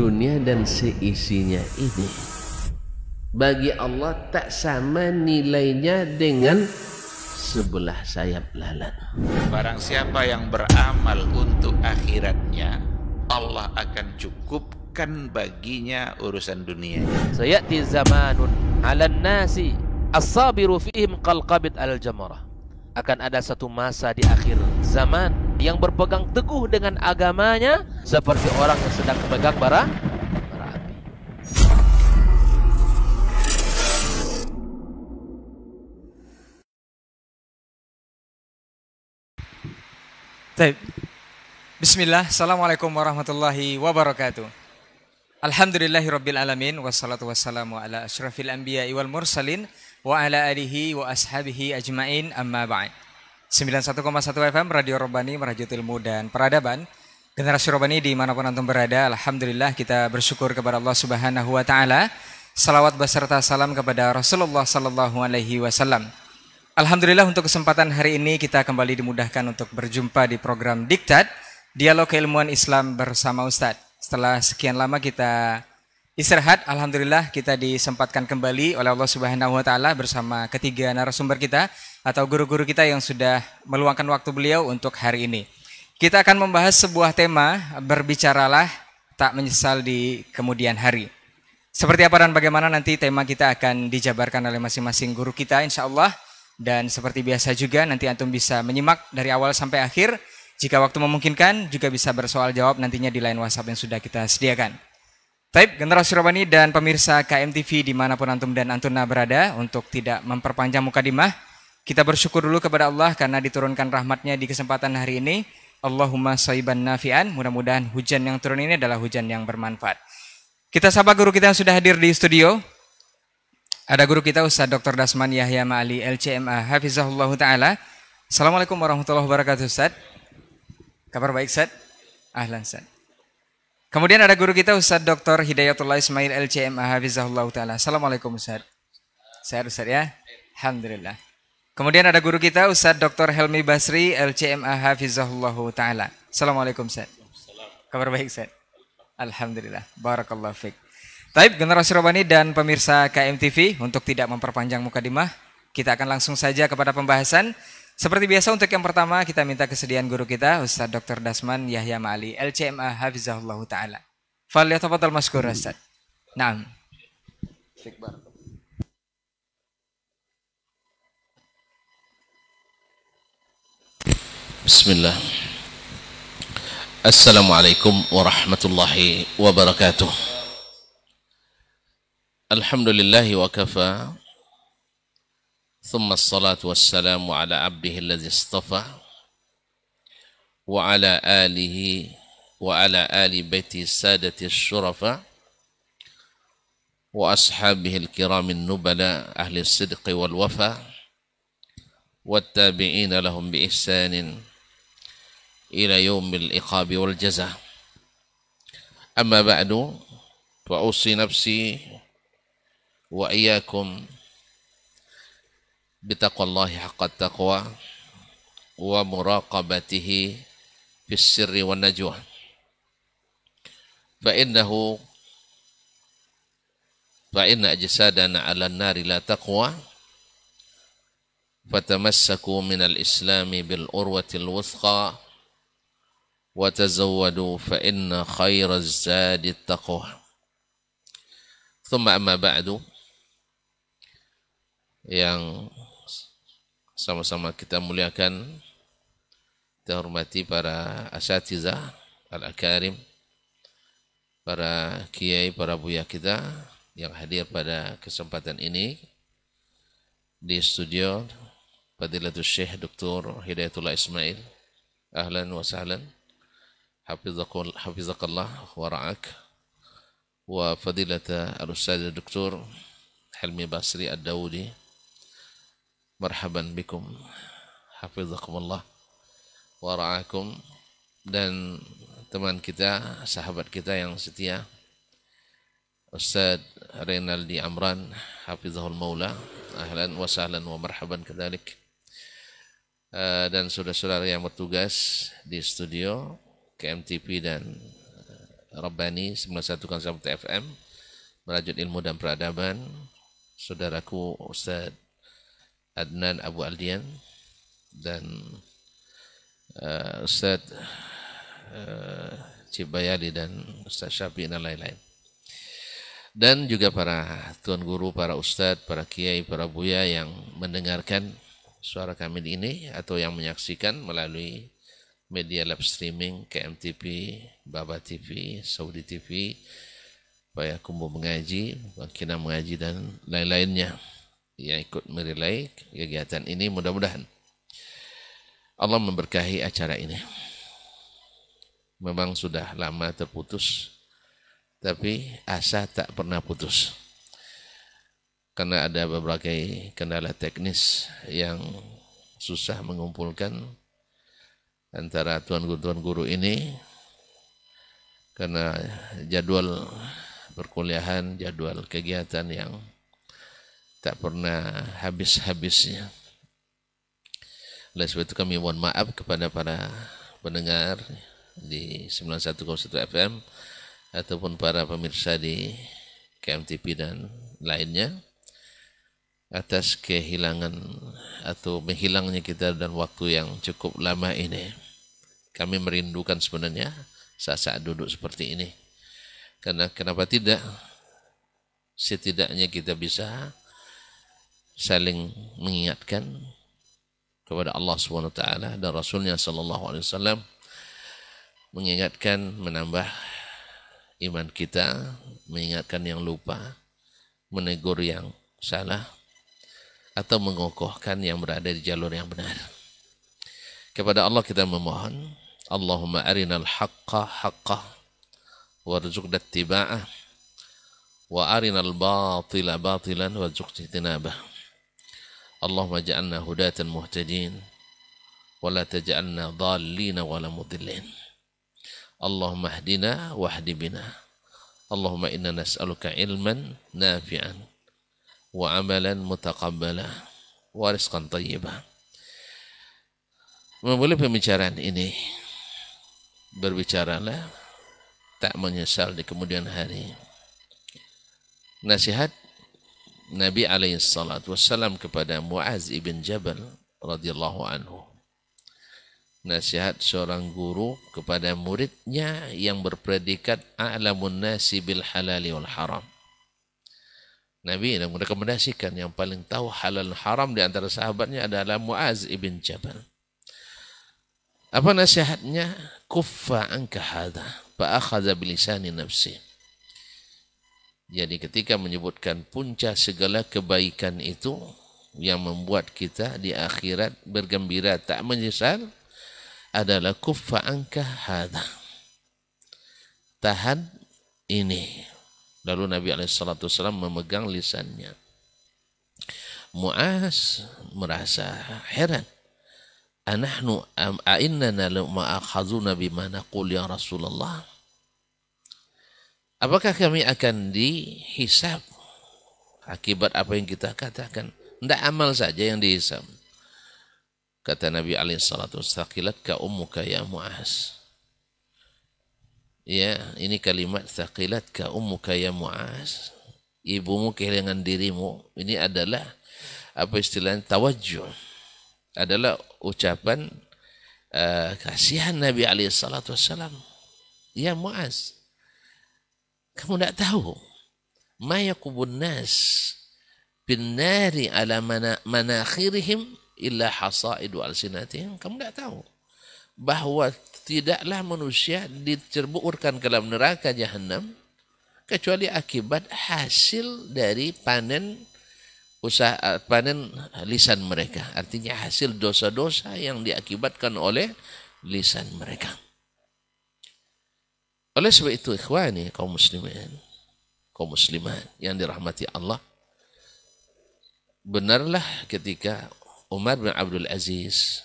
dunia dan seisinya ini bagi Allah tak sama nilainya dengan sebelah sayap lalat. Barang siapa yang beramal untuk akhiratnya, Allah akan cukupkan baginya urusan dunia. Sayati zamanun 'alan nasi as-sabiru fihim qalqabit al-jamarah. Akan ada satu masa di akhir zaman yang berpegang teguh dengan agamanya seperti orang yang sedang memegang bara api. Baik. Bismillah. Assalamualaikum warahmatullahi wabarakatuh. Alhamdulillahirabbil alamin wassalatu wassalamu ala asyrafil anbiya'i wal mursalin wa ala alihi wa ashabihi ajmain amma ba'd. 91,1 FM Radio Robbani merajut ilmu dan peradaban. Generasi Robbani dimanapun antum berada, alhamdulillah kita bersyukur kepada Allah Subhanahu wa taala. Salawat beserta salam kepada Rasulullah sallallahu alaihi wasallam. Alhamdulillah untuk kesempatan hari ini kita kembali dimudahkan untuk berjumpa di program Diktat, Dialog Keilmuan Islam bersama Ustadz. Setelah sekian lama kita istirahat, alhamdulillah kita disempatkan kembali oleh Allah Subhanahu wa taala bersama ketiga narasumber kita atau guru-guru kita yang sudah meluangkan waktu beliau untuk hari ini. Kita akan membahas sebuah tema, berbicaralah tak menyesal di kemudian hari. Seperti apa dan bagaimana nanti tema kita akan dijabarkan oleh masing-masing guru kita insyaallah. Dan seperti biasa juga nanti antum bisa menyimak dari awal sampai akhir. Jika waktu memungkinkan juga bisa bersoal jawab nantinya di line WhatsApp yang sudah kita sediakan. Taib, Generasi Robbani dan pemirsa KMTV dimanapun antum dan antuna berada, untuk tidak memperpanjang mukadimah, kita bersyukur dulu kepada Allah karena diturunkan rahmatnya di kesempatan hari ini. Allahumma shayban nafi'an, mudah-mudahan hujan yang turun ini adalah hujan yang bermanfaat. Kita sapa guru kita yang sudah hadir di studio. Ada guru kita Ustaz Dr. Dasman Yahya Ma'ali LCMA Hafizahullah Ta'ala. Assalamualaikum warahmatullahi wabarakatuh Ustaz. Kabar baik Ustaz? Ahlan Ustaz. Kemudian ada guru kita Ustaz Dr. Hidayatullah Ismail LCMA Hafizahullah Ta'ala. Assalamualaikum Ustaz. Sehat Ustaz ya? Alhamdulillah. Kemudian ada guru kita Ustaz Dr. Helmi Basri LCMA Hafizahullah Ta'ala. Assalamualaikum Ustaz. Kabar baik Ustaz? Alhamdulillah. Barakallahu fiqh. Taib, Generasi Robbani dan pemirsa KMTV, untuk tidak memperpanjang mukadimah, kita akan langsung saja kepada pembahasan. Seperti biasa untuk yang pertama kita minta kesediaan guru kita Ustaz Dr. Dasman Yahya Ma'ali LCMA Hafizahullah Ta'ala. Falyatafaddal maskur Ustaz. Naam. Bismillah. Assalamualaikum warahmatullahi wabarakatuh. Alhamdulillahi wa kafa. Thumma assalatu wassalamu ala abdihi alladhi istafa wa ala alihi wa ala ali baiti sadati syurafa wa ashabihi al-kiramin nubala ahli as-sidqi wal wafa wattabi'ina lahum bi ihsanin ila yaumil iqabi wal jaza. Amma ba'du, wa usi nafsi wa iyyakum bitaqwallahi haqqat taqwa wa muraqabatihi fis sirri wan najwa. Fa inna ajsadana 'ala an-nari la taqwa fatamassaku minal islami bil urwatil wuthqa wa tazawwadu fa inna khairaz zadi taqwa. Thumma amma ba'du, yang sama-sama kita muliakan, kita hormati para asatizah al-akarim, para kiai, para buya kita yang hadir pada kesempatan ini di studio. Fadilatul Syekh Dr. Hidayatullah Ismail, ahlan wa sahlan, hafizakallah wa ra'ak. Wa fadilata al-ustaz Dr. Helmi Basri Ad-Dawudi, marhaban bikum, hafizakumullah wa ra'akum. Dan teman kita, sahabat kita yang setia, Ustaz Reynaldi Amran, hafizahul maula, ahlan wa sahlan wa marhaban kadzalik. Dan saudara-saudara yang bertugas di studio KMTV dan Rabbani 91,1 FM, Merajut Ilmu dan Peradaban, saudaraku Ustaz Adnan Abu Aldian dan Ustaz Cibayali dan Ustaz Syafi'i dan lain-lain. Dan juga para tuan guru, para ustadz, para kiai, para buya yang mendengarkan suara kami ini atau yang menyaksikan melalui media live streaming KMTV, Baba TV, Saudi TV, Payakumbuh Mengaji, Bangkina Mengaji dan lain-lainnya yang ikut merilai kegiatan ini. Mudah-mudahan Allah memberkahi acara ini. Memang sudah lama terputus, tapi asa tak pernah putus. Karena ada berbagai kendala teknis yang susah mengumpulkan antara tuan guru ini, karena jadwal perkuliahan, jadwal kegiatan yang tak pernah habis-habisnya. Oleh sebab itu kami mohon maaf kepada para pendengar di 91,1 FM ataupun para pemirsa di KMTV dan lainnya atas kehilangan atau menghilangnya kita dan waktu yang cukup lama ini. Kami merindukan sebenarnya saat-saat duduk seperti ini. Karena kenapa tidak, setidaknya kita bisa saling mengingatkan kepada Allah SWT dan Rasulnya SAW, mengingatkan, menambah iman kita, mengingatkan yang lupa, menegur yang salah, atau mengokohkan yang berada di jalur yang benar. Kepada Allah kita memohon, Allahumma arinal haqqa haqqa warzuqna ittiba'ah wa arinal batila batilan warzuqna ijtinabah. Allahumma ja'alna hudatan muhtadin wa la taj'alna dhallina wa la mudillin. Allahumma hdina wahdi bina. Allahumma inna nas'aluka ilman nafi'an wa amalan mutaqabbala wa rizqan tayyiba. Memulai pembicaraan ini, berbicaralah tak menyesal di kemudian hari. Nasihat Nabi SAW kepada Muaz ibn Jabal radhiyallahu anhu. Nasihat seorang guru kepada muridnya yang berpredikat a'lamun nasi bil halali wal haram. Nabi yang merekomendasikan yang paling tahu halal dan haram di antara sahabatnya adalah Muaz ibn Jabal. Apa nasihatnya? Kuffa anka hadha fa akhadha bilisani nafsi. Jadi ketika menyebutkan punca segala kebaikan itu yang membuat kita di akhirat bergembira tak menyesal adalah kuffa anka hadha. Tahan ini. Lalu Nabi SAW memegang lisannya. Muaz merasa heran. Anahnu a'innana lama akhazuna bima naqul ya Rasulullah. Apakah kami akan dihisab akibat apa yang kita katakan? Tidak amal saja yang dihisab. Kata Nabi SAW, thaqilatka ummuka ya Muaz. Ya, ini kalimat thaqilatka ummuka ya Muaz. Ibumu kehilangan dirimu. Ini adalah apa istilahnya tawajjuh. Adalah ucapan kasihan Nabi SAW. Ya Muaz, kamu tidak tahu ma yaqubun nas bin nari ala manakhirihim illa hasaidu alsinatihim. Kamu tidak tahu bahwa tidaklah manusia dicerburkan ke dalam neraka jahanam kecuali akibat hasil dari panen usaha, panen lisan mereka. Artinya hasil dosa-dosa yang diakibatkan oleh lisan mereka. Oleh sebab itu ikhwani kaum muslimin, kaum muslimat yang dirahmati Allah, benarlah ketika Umar bin Abdul Aziz,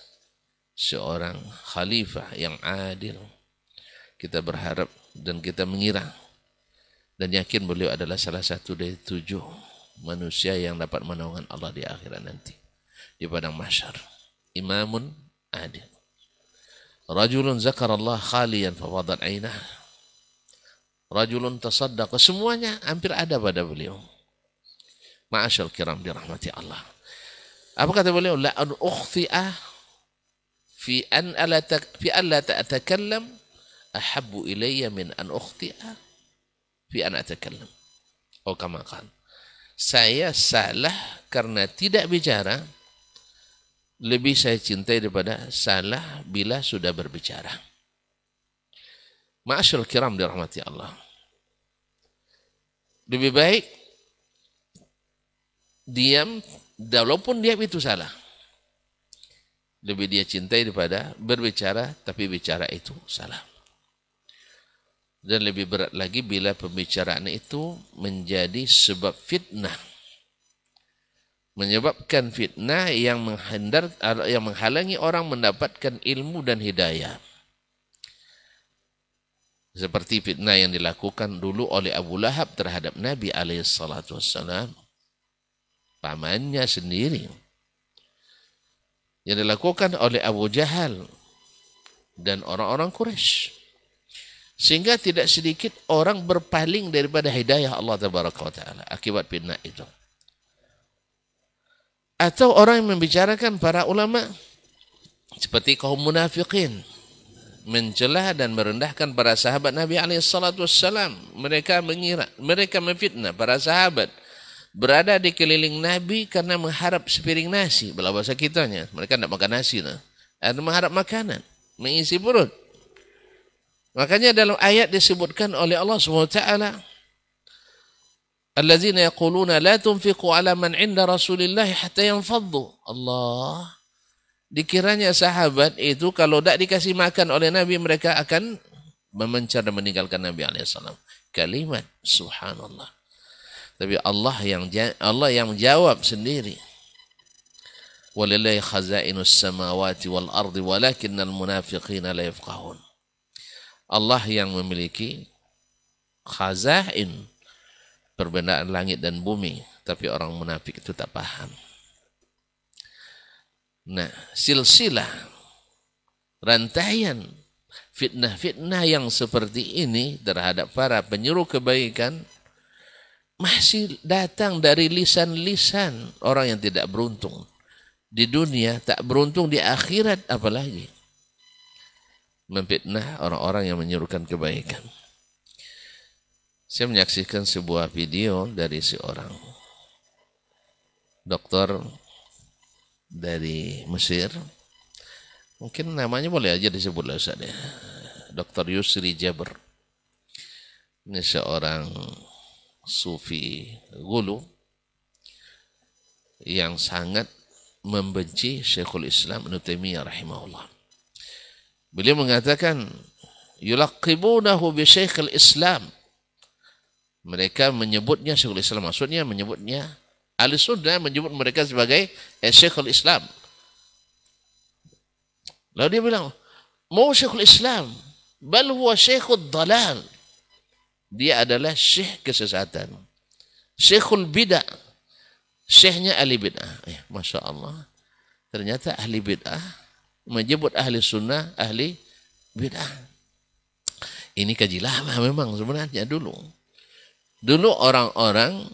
seorang khalifah yang adil, kita berharap dan kita mengira dan yakin beliau adalah salah satu dari 7 manusia yang dapat menaungan Allah di akhirat nanti di padang mahsyar. Imamun adil. Rajulun zakarallah khaliyan fawadat ainah. rajulun tasaddaqa, semuanya hampir ada pada beliau. Ma'asyal kiram dirahmati Allah. Apa kata beliau? La an ukhti'a fi an la ta'takallam ahabbu ilayya min an ukhti'a fi an atakallam. Oh kama qala. Saya salah karena tidak bicara, lebih saya cintai daripada salah bila sudah berbicara. Ma'asyal kiram dirahmati Allah. Lebih baik diam, walaupun diam itu salah. Lebih dia cintai daripada berbicara, tapi bicara itu salah. Dan lebih berat lagi bila pembicaraan itu menjadi sebab fitnah. Menyebabkan fitnah yang menghalangi orang mendapatkan ilmu dan hidayah. Seperti fitnah yang dilakukan dulu oleh Abu Lahab terhadap Nabi SAW. Pamannya sendiri. Yang dilakukan oleh Abu Jahal dan orang-orang Quraisy. Sehingga tidak sedikit orang berpaling daripada hidayah Allah Taala akibat fitnah itu. Atau orang yang membicarakan para ulama seperti kaum munafikin, mencela dan merendahkan para sahabat Nabi SAW. Mereka mengira, mereka memfitnah para sahabat berada di keliling Nabi karena mengharap sepiring nasi. Bila bahasa kitanya, mereka tidak makan nasi, ada mengharap makanan, mengisi perut. Makanya dalam ayat disebutkan oleh Allah SWT, allazina yaquluna la tunfiqu ala man inda Rasulillah hatta yanfaddu. Allah, dikiranya sahabat itu kalau tidak dikasih makan oleh Nabi, mereka akan memencar dan meninggalkan Nabi SAW. Kalimat subhanallah. Tapi Allah yang jawab sendiri. Walillahi khazainus samawati wal ardi walakinnal munafiqina la yafqahun. Allah yang memiliki khazain, perbendaan langit dan bumi, tapi orang munafik itu tak paham. Nah, silsilah rantaian fitnah-fitnah yang seperti ini terhadap para penyuruh kebaikan masih datang dari lisan-lisan orang yang tidak beruntung di dunia, tak beruntung di akhirat apalagi. Memfitnah orang-orang yang menyuruhkan kebaikan. Saya menyaksikan sebuah video dari seorang dokter dari Mesir. Mungkin namanya boleh aja disebut lah Ustaz ya. Dr. Yusri Jabr. Ini seorang sufi gulu yang sangat membenci Syekhul Islam Ibnu Taimiyah rahimahullah. Beliau mengatakan yulaqibunahu bi Syekhul Islam. Mereka menyebutnya Syekhul Islam, maksudnya menyebutnya Ahli Sunnah menyebut mereka sebagai Syekhul Islam. Lalu dia bilang, mau Syekhul Islam, bal huwa Syekhul Dalal. Dia adalah syekh kesesatan. Syekhul Bid'ah. Syekhnya ahli bid'ah. Masya Allah. Ternyata ahli bid'ah menyebut ahli sunnah ahli bid'ah. Ini kaji lama memang sebenarnya dulu. Dulu orang-orang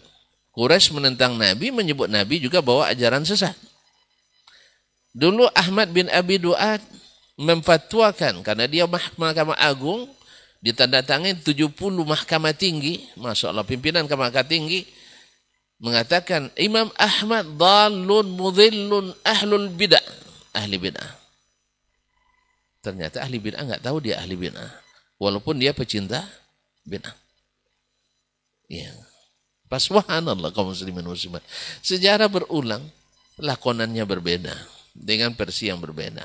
Quraisy menentang Nabi, menyebut Nabi juga bawa ajaran sesat. Dulu Ahmad bin Abi Du'ad memfatwakan, karena dia Mahkamah Agung, ditandatangani 70 mahkamah tinggi, Masya Allah, pimpinan mahkamah tinggi, mengatakan Imam Ahmad dhalun mudhillun ahlul bid'ah, ahli bid'ah. Ternyata ahli bid'ah nggak tahu dia ahli bid'ah, walaupun dia pecinta bid'ah. Ya. Subhanallah kaum muslimin muslimat. Sejarah berulang, lakonannya berbeda dengan versi yang berbeda.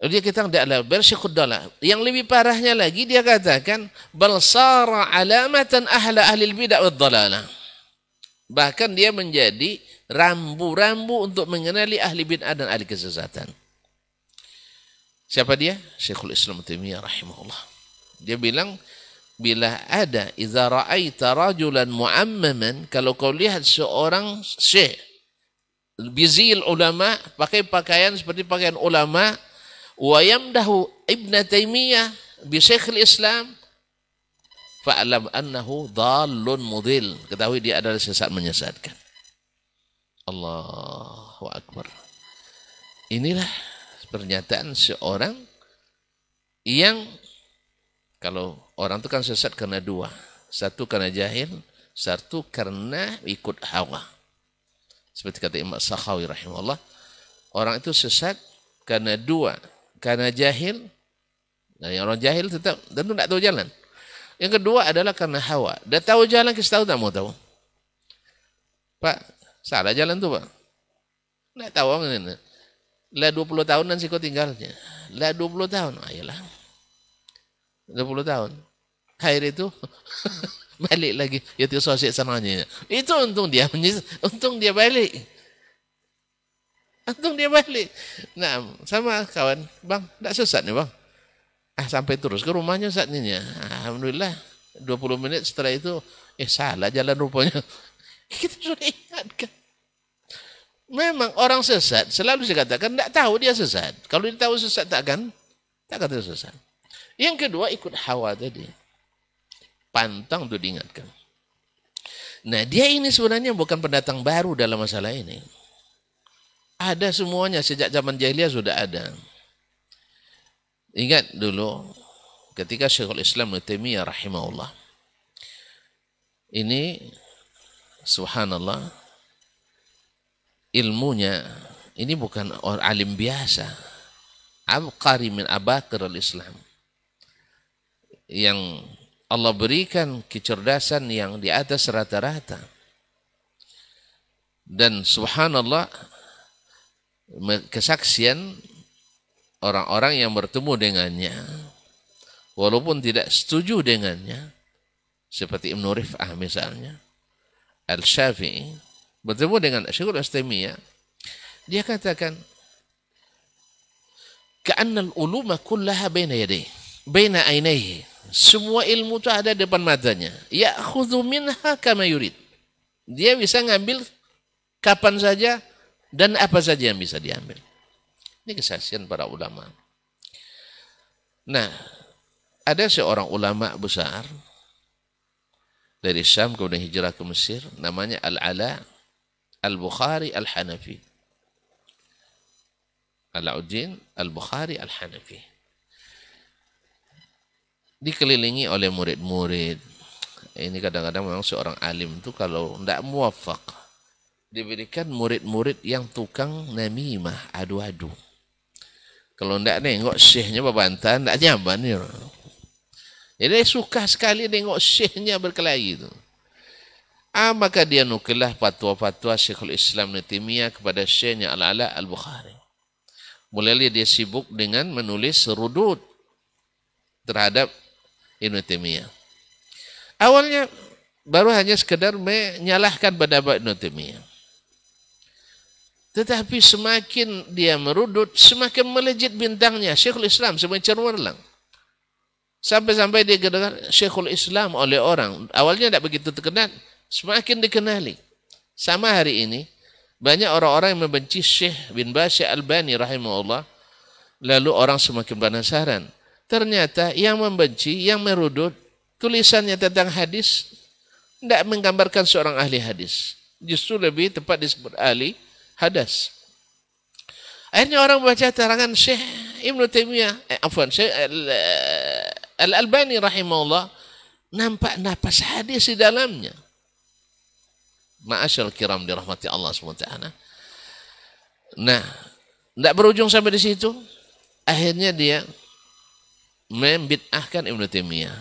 Dia kita tidak bersyikud dalah. Yang lebih parahnya lagi dia katakan bal sara alamatan ahli bid'ah wad dhalalah. Bahkan dia menjadi rambu-rambu untuk mengenali ahli bid'ah dan ahli kesesatan. Siapa dia? Syekhul Islam Taimiyah rahimahullah. Dia bilang, bila ada idza ra'aita rajulan mu'ammaman, kalau kau lihat seorang syekh bizil ulama, pakai pakaian seperti pakaian ulama, wa yamdahu Ibn Taimiyah bi Syekhul Islam, fa'lam annahu dhallun mudhil. Ketahui dia adalah sesat menyesatkan. Allahu Akbar. Inilah pernyataan seorang yang, kalau orang itu kan sesat karena dua. Satu karena jahil, satu karena ikut hawa. Seperti kata Imam Sakhawi rahimahullah, orang itu sesat karena dua. Karena jahil, nah orang jahil tetap tentu tidak tahu jalan. Yang kedua adalah karena hawa. Dia tahu jalan, kita tahu tak mau tahu. Pak, salah jalan tuh Pak. Tidak tahu ini. Lah 20 tahun nanti kau tinggalnya. Lah 20 tahun, ayolah. 20 tahun. Akhir itu balik lagi. Itu sosial sananya. Itu untung dia balik. Untung dia balik. Nah, sama kawan, bang, tidak sesat nih bang. Sampai terus ke rumahnya saat ini. Alhamdulillah, 20 menit setelah itu, salah jalan rupanya. Kita sudah ingatkan. Memang orang sesat, selalu saya katakan, tidak tahu dia sesat. Kalau dia tahu sesat, tak kata sesat. Yang kedua, ikut hawa tadi. Pantang itu diingatkan. Nah, dia ini sebenarnya bukan pendatang baru dalam masalah ini. Ada semuanya, sejak zaman jahiliyah sudah ada. Ingat dulu, ketika Syekhul Islam Ibnu Taimiyah rahimahullah, ini subhanallah, ilmunya ini bukan orang alim biasa. Abqari min abaqir al-Islam. Yang Allah berikan kecerdasan yang di atas rata-rata. Dan subhanallah, kesaksian orang-orang yang bertemu dengannya, walaupun tidak setuju dengannya, seperti Ibnu Rif'ah misalnya, Al-Syafi'i, bertemu dengan Syekhul Islamiyah, dia katakan, ka'annal uluma kullaha baina yadayhi, baina ainaihi. Semua ilmu itu ada depan matanya. Ya'khudhu minha kama yurid. Dia bisa ngambil kapan saja dan apa saja yang bisa diambil. Ini kesaksian para ulama. Nah, ada seorang ulama besar dari Syam kemudian hijrah ke Mesir, namanya Al-Ala Al-Bukhari Al-Hanafi. Alauddin Al-Bukhari Al-Hanafi. Dikelilingi oleh murid-murid. Ini kadang-kadang memang seorang alim itu kalau tidak muwafaq, diberikan murid-murid yang tukang namimah, adu-adu. Kalau tidak nengok syekhnya berbantahan, tidak nyaman. Ya. Jadi suka sekali nengok syekhnya berkelahi itu. Maka dia nukilah fatwa-fatwa Syekhul Islam Ibnu Taimiyah kepada syekhnya Al-Ala Al-Bukhari. Mulai dia sibuk dengan menulis rudud terhadap Ibnu Taimiyah. Awalnya baru hanya sekedar menyalahkan pendapat Ibnu Taimiyah. Tetapi semakin dia merudut, semakin melejit bintangnya. Syekhul Islam semakin cemerlang. Sampai-sampai dia kedengar Syekhul Islam oleh orang. Awalnya tidak begitu terkenal, semakin dikenali. Sama hari ini, banyak orang-orang yang membenci Syekh bin Baz Al-Albani rahimahullah. Lalu orang semakin penasaran. Ternyata yang membenci, yang merudut, tulisannya tentang hadis, tidak menggambarkan seorang ahli hadis. Justru lebih tepat disebut ahli hadas. Akhirnya orang baca terangan Syekh Ibnu Taimiyah, Syekh Al-Albani rahimahullah, nampak napas hadis di dalamnya. Ma'asyal kiram dirahmati Allah SWT. Nah, tidak berujung sampai di situ. Akhirnya dia membid'ahkan Ibnu Taimiyah.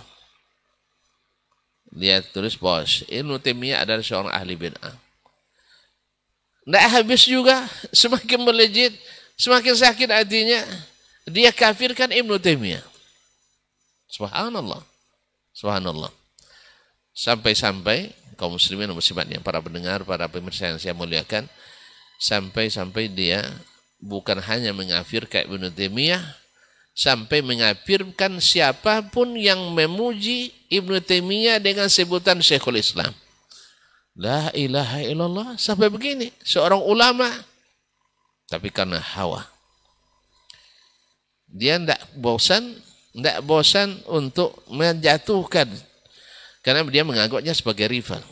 Dia tulis bos, Ibnu Taimiyah adalah seorang ahli bid'ah. Tidak habis juga, semakin melejit, semakin sakit hatinya, dia kafirkan Ibnu Taimiyah. Subhanallah. Subhanallah. Sampai-sampai kaum muslimin dan muslimat yang para pendengar, para pemirsa yang saya muliakan, sampai-sampai dia bukan hanya mengafirkan Ibnu Taimiyah, sampai mengafirkan siapapun yang memuji Ibnu Taimiyah dengan sebutan Syekhul Islam. La ilaha illallah, sampai begini seorang ulama, tapi karena hawa dia tidak bosan untuk menjatuhkan Karena dia menganggapnya sebagai rival.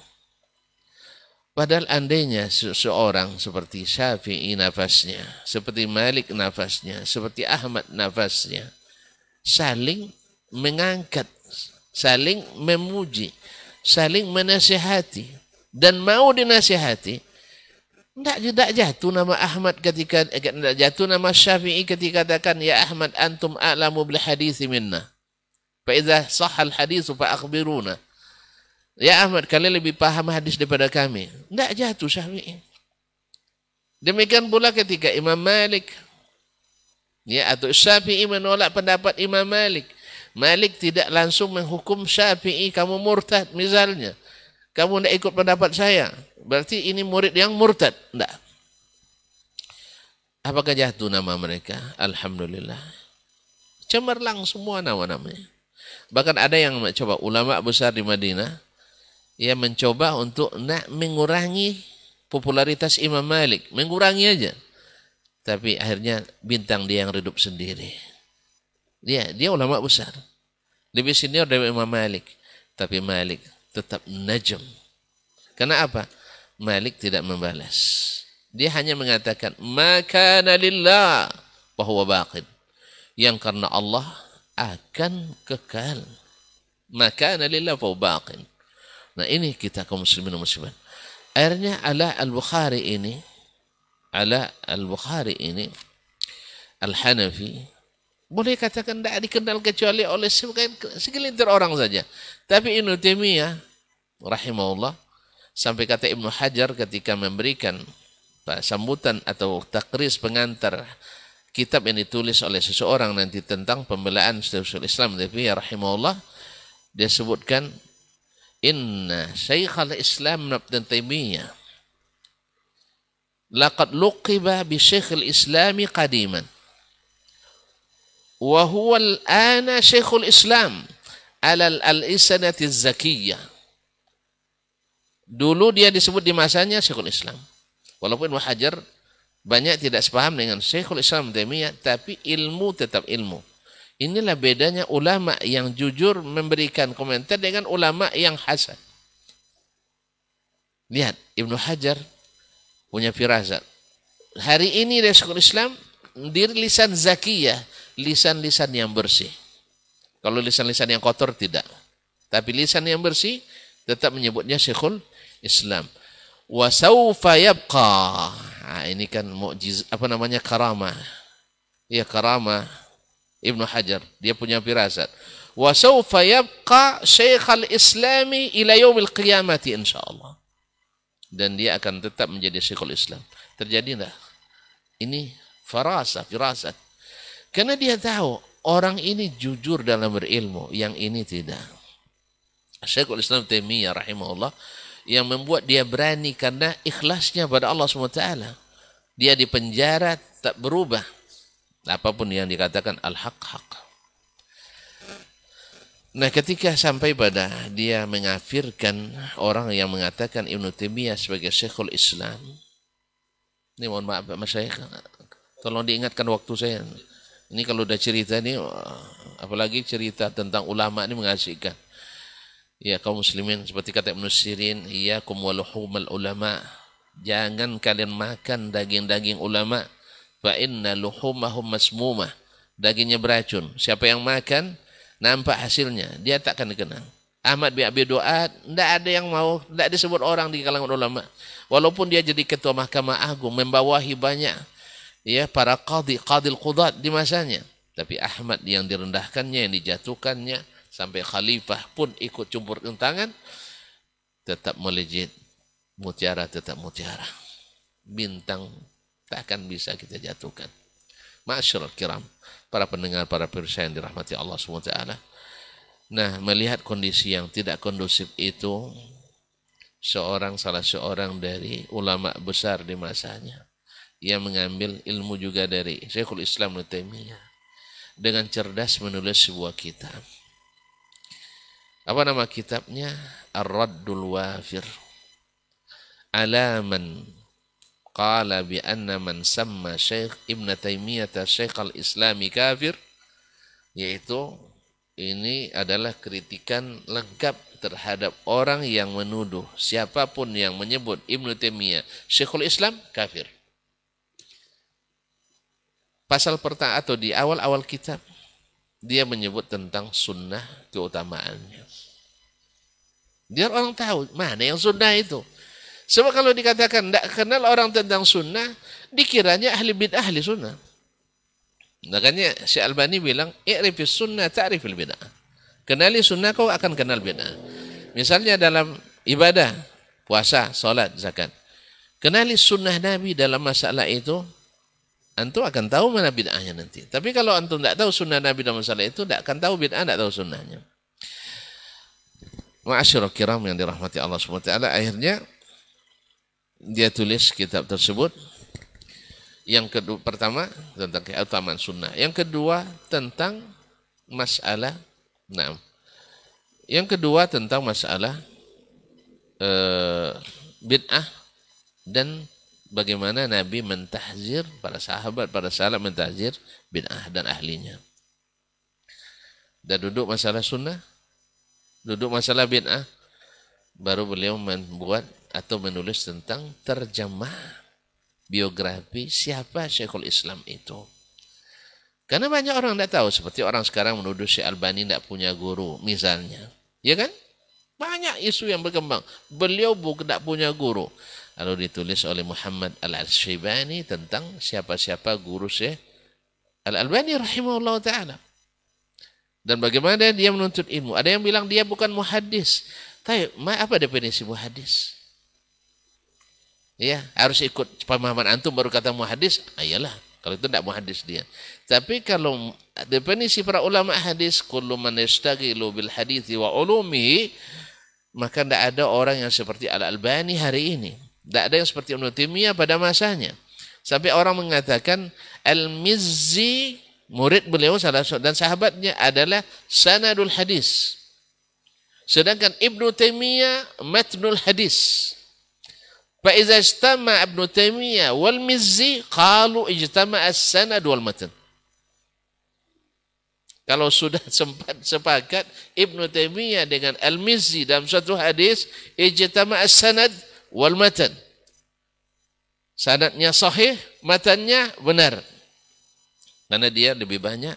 Padahal andainya seseorang seperti Syafi'i nafasnya, seperti Malik nafasnya, seperti Ahmad nafasnya, saling mengangkat, saling memuji, saling menasihati, dan mau dinasihati, tidak jatuh nama Ahmad ketika, tidak jatuh nama Syafi'i ketika katakan, ya Ahmad antum a'lamu bil hadithi minna, fa idza sahal hadithu fa akhbiruna. Ya Ahmad, kalian lebih paham hadis daripada kami. Tidak jatuh Syafi'i. Demikian pula ketika Imam Malik, ya, atau Syafi'i menolak pendapat Imam Malik. Malik tidak langsung menghukum Syafi'i, kamu murtad misalnya. Kamu tidak ikut pendapat saya, berarti ini murid yang murtad. Tidak. Apakah jatuh nama mereka? Alhamdulillah. Cemerlang semua nama-namanya. Bahkan ada yang mencoba, ulama besar di Madinah, ia mencoba untuk mengurangi popularitas Imam Malik, mengurangi aja. Tapi akhirnya bintang dia yang redup sendiri. Dia ulama besar, lebih senior dari Imam Malik, tapi Malik tetap najm. Karena apa? Malik tidak membalas. Dia hanya mengatakan maka lillah wa huwa baqin. Yang karena Allah akan kekal. Maka lillah wa huwa baqin. Nah, ini kita kaum muslimin dan muslimat. Akhirnya Ala al-Bukhari ini Al-Hanafi, boleh katakan tidak dikenal kecuali oleh segelintir orang saja. Tapi Ibnu Taimiyah rahimahullah, sampai kata Ibnu Hajar ketika memberikan sambutan atau takris pengantar kitab yang ditulis oleh seseorang nanti tentang pembelaan Syekhul Islam Taimiyah rahimahullah, dia sebutkan, inna Syekhul Islam Ibnu Taimiyah laqad luqiba bi Syekhul Islami qadiman wa huwa al-ana Syekhul Islam ala al-isanati az-zakiyah. Dulu dia disebut di masanya Syekhul Islam. Walaupun Ibnu Hajar banyak tidak sepaham dengan Syekhul Islam Taimiyah, tapi ilmu tetap ilmu. Inilah bedanya ulama yang jujur memberikan komentar dengan ulama yang hasad. Lihat, Ibnu Hajar punya firasat. Hari ini Syekhul Islam diri lisan zakiyah, lisan-lisan yang bersih. Kalau lisan-lisan yang kotor tidak. Tapi lisan yang bersih tetap menyebutnya Syekhul Islam. Wa sawfa yabqa. Nah, ini kan mukjiz, karamah. Ya, karamah Ibnu Hajar, dia punya firasat. Wa sawfa yabqa Syekhul Islami ila yaumil qiyamati insyaallah. Dan dia akan tetap menjadi Syekhul Islam. Terjadi enggak? Ini firasat. Karena dia tahu orang ini jujur dalam berilmu, yang ini tidak. Syekhul Islam Taimiyah rahimahullah, yang membuat dia berani karena ikhlasnya pada Allah SWT. Dia di penjara tak berubah. Apapun yang dikatakan al-haq. Nah, ketika sampai pada dia mengafirkan orang yang mengatakan Ibnu Taimiyah sebagai Syekhul Islam. Ini mohon maaf Pak Masyaikh, tolong diingatkan waktu saya. Ini kalau udah cerita ini, apalagi cerita tentang ulama ini mengasihkan. Ya kaum muslimin, seperti kata Ibnu Sirin, iyyakum wa luhumal ulama. Jangan kalian makan daging-daging ulama. Fa inna luhumahum masmumah. Dagingnya beracun. Siapa yang makan, nampak hasilnya, dia tak akan dikenal. Ahmad bin Abi Duat, tidak ada yang mau, tidak disebut orang di kalangan ulama. Walaupun dia jadi ketua Mahkamah Agung, membawahi banyak ya para qadil qudat di masanya. Tapi Ahmad yang direndahkannya, yang dijatuhkannya, sampai khalifah pun ikut campur tangan, tetap melejit. Mutiara tetap mutiara. Bintang tak akan bisa kita jatuhkan. Ma'asyiral kiram, para pendengar, para pemirsa yang dirahmati Allah SWT. Nah, melihat kondisi yang tidak kondusif itu, salah seorang dari ulama besar di masanya, ia mengambil ilmu juga dari Syekhul Islam Ibnu Taimiyah, dengan cerdas menulis sebuah kitab. Apa nama kitabnya? Ar-Raddul Wafir ala man qala bi anna man samma Syekh Ibnu Taimiyah Syekhul Islami kafir, yaitu ini adalah kritikan lengkap terhadap orang yang menuduh siapapun yang menyebut Ibnu Taimiyah Syekhul Islam kafir. Pasal pertama atau di awal-awal kitab dia menyebut tentang sunnah keutamaannya. Biar orang tahu mana yang sunnah itu. Sebab kalau dikatakan tidak kenal orang tentang sunnah, dikiranya ahli bid'ah ahli sunnah. Makanya Syekh Albani bilang, "I'rifis sunnah ta'rifil bid'ah." Kenali sunnah kau akan kenal bid'ah. Misalnya dalam ibadah, puasa, salat, zakat. Kenali sunnah Nabi dalam masalah itu, antum akan tahu mana bid'ahnya nanti. Tapi kalau antum tidak tahu sunnah Nabi dalam masalah itu, tidak akan tahu bid'ah, tidak tahu sunnahnya. Ma'asyiral kiram yang dirahmati Allah SWT, akhirnya dia tulis kitab tersebut. Yang kedua, pertama tentang keutamaan sunnah. Yang kedua tentang masalah, yang kedua tentang masalah bid'ah dan bagaimana Nabi mentahzir para sahabat, para salaf mentahzir bid'ah dan ahlinya. Dan duduk masalah sunnah, duduk masalah bid'ah, baru beliau membuat atau menulis tentang terjemah biografi siapa Syekhul Islam itu. Karena banyak orang tidak tahu, seperti orang sekarang menuduh Syekh Albani tidak punya guru misalnya. Ya kan? Banyak isu yang berkembang. Beliau tidak punya guru. Lalu ditulis oleh Muhammad Al-Syaibani tentang siapa-siapa guru Syekh Al-Albani rahimahullah ta'ala. Dan bagaimana dia menuntut ilmu. Ada yang bilang dia bukan muhaddis. Tapi apa definisi muhaddis? Ya, harus ikut pemahaman antum baru kata muhaddis. Ayalah, kalau itu tidak muhaddis dia. Tapi kalau definisi para ulama hadis, kullu man yashtaghilu bil hadithi wa ulumihi, maka tidak ada orang yang seperti Al-Albani hari ini. Tidak ada yang seperti Ibnu Taimiyah pada masanya. Sampai orang mengatakan Al-Mizzi, murid beliau salah dan sahabatnya adalah sanadul hadis. Sedangkan Ibnu Taimiyah matnul hadis. Fa iza ijtama Ibnu Taimiyah wal Mizzi qalu ijtama as-sanad wal matan. Kalau sudah sempat sepakat Ibnu Taimiyah dengan Al-Mizzi dalam suatu hadis, ijtama as-sanad wal matan. Sanadnya sahih, matannya benar. Karena dia lebih banyak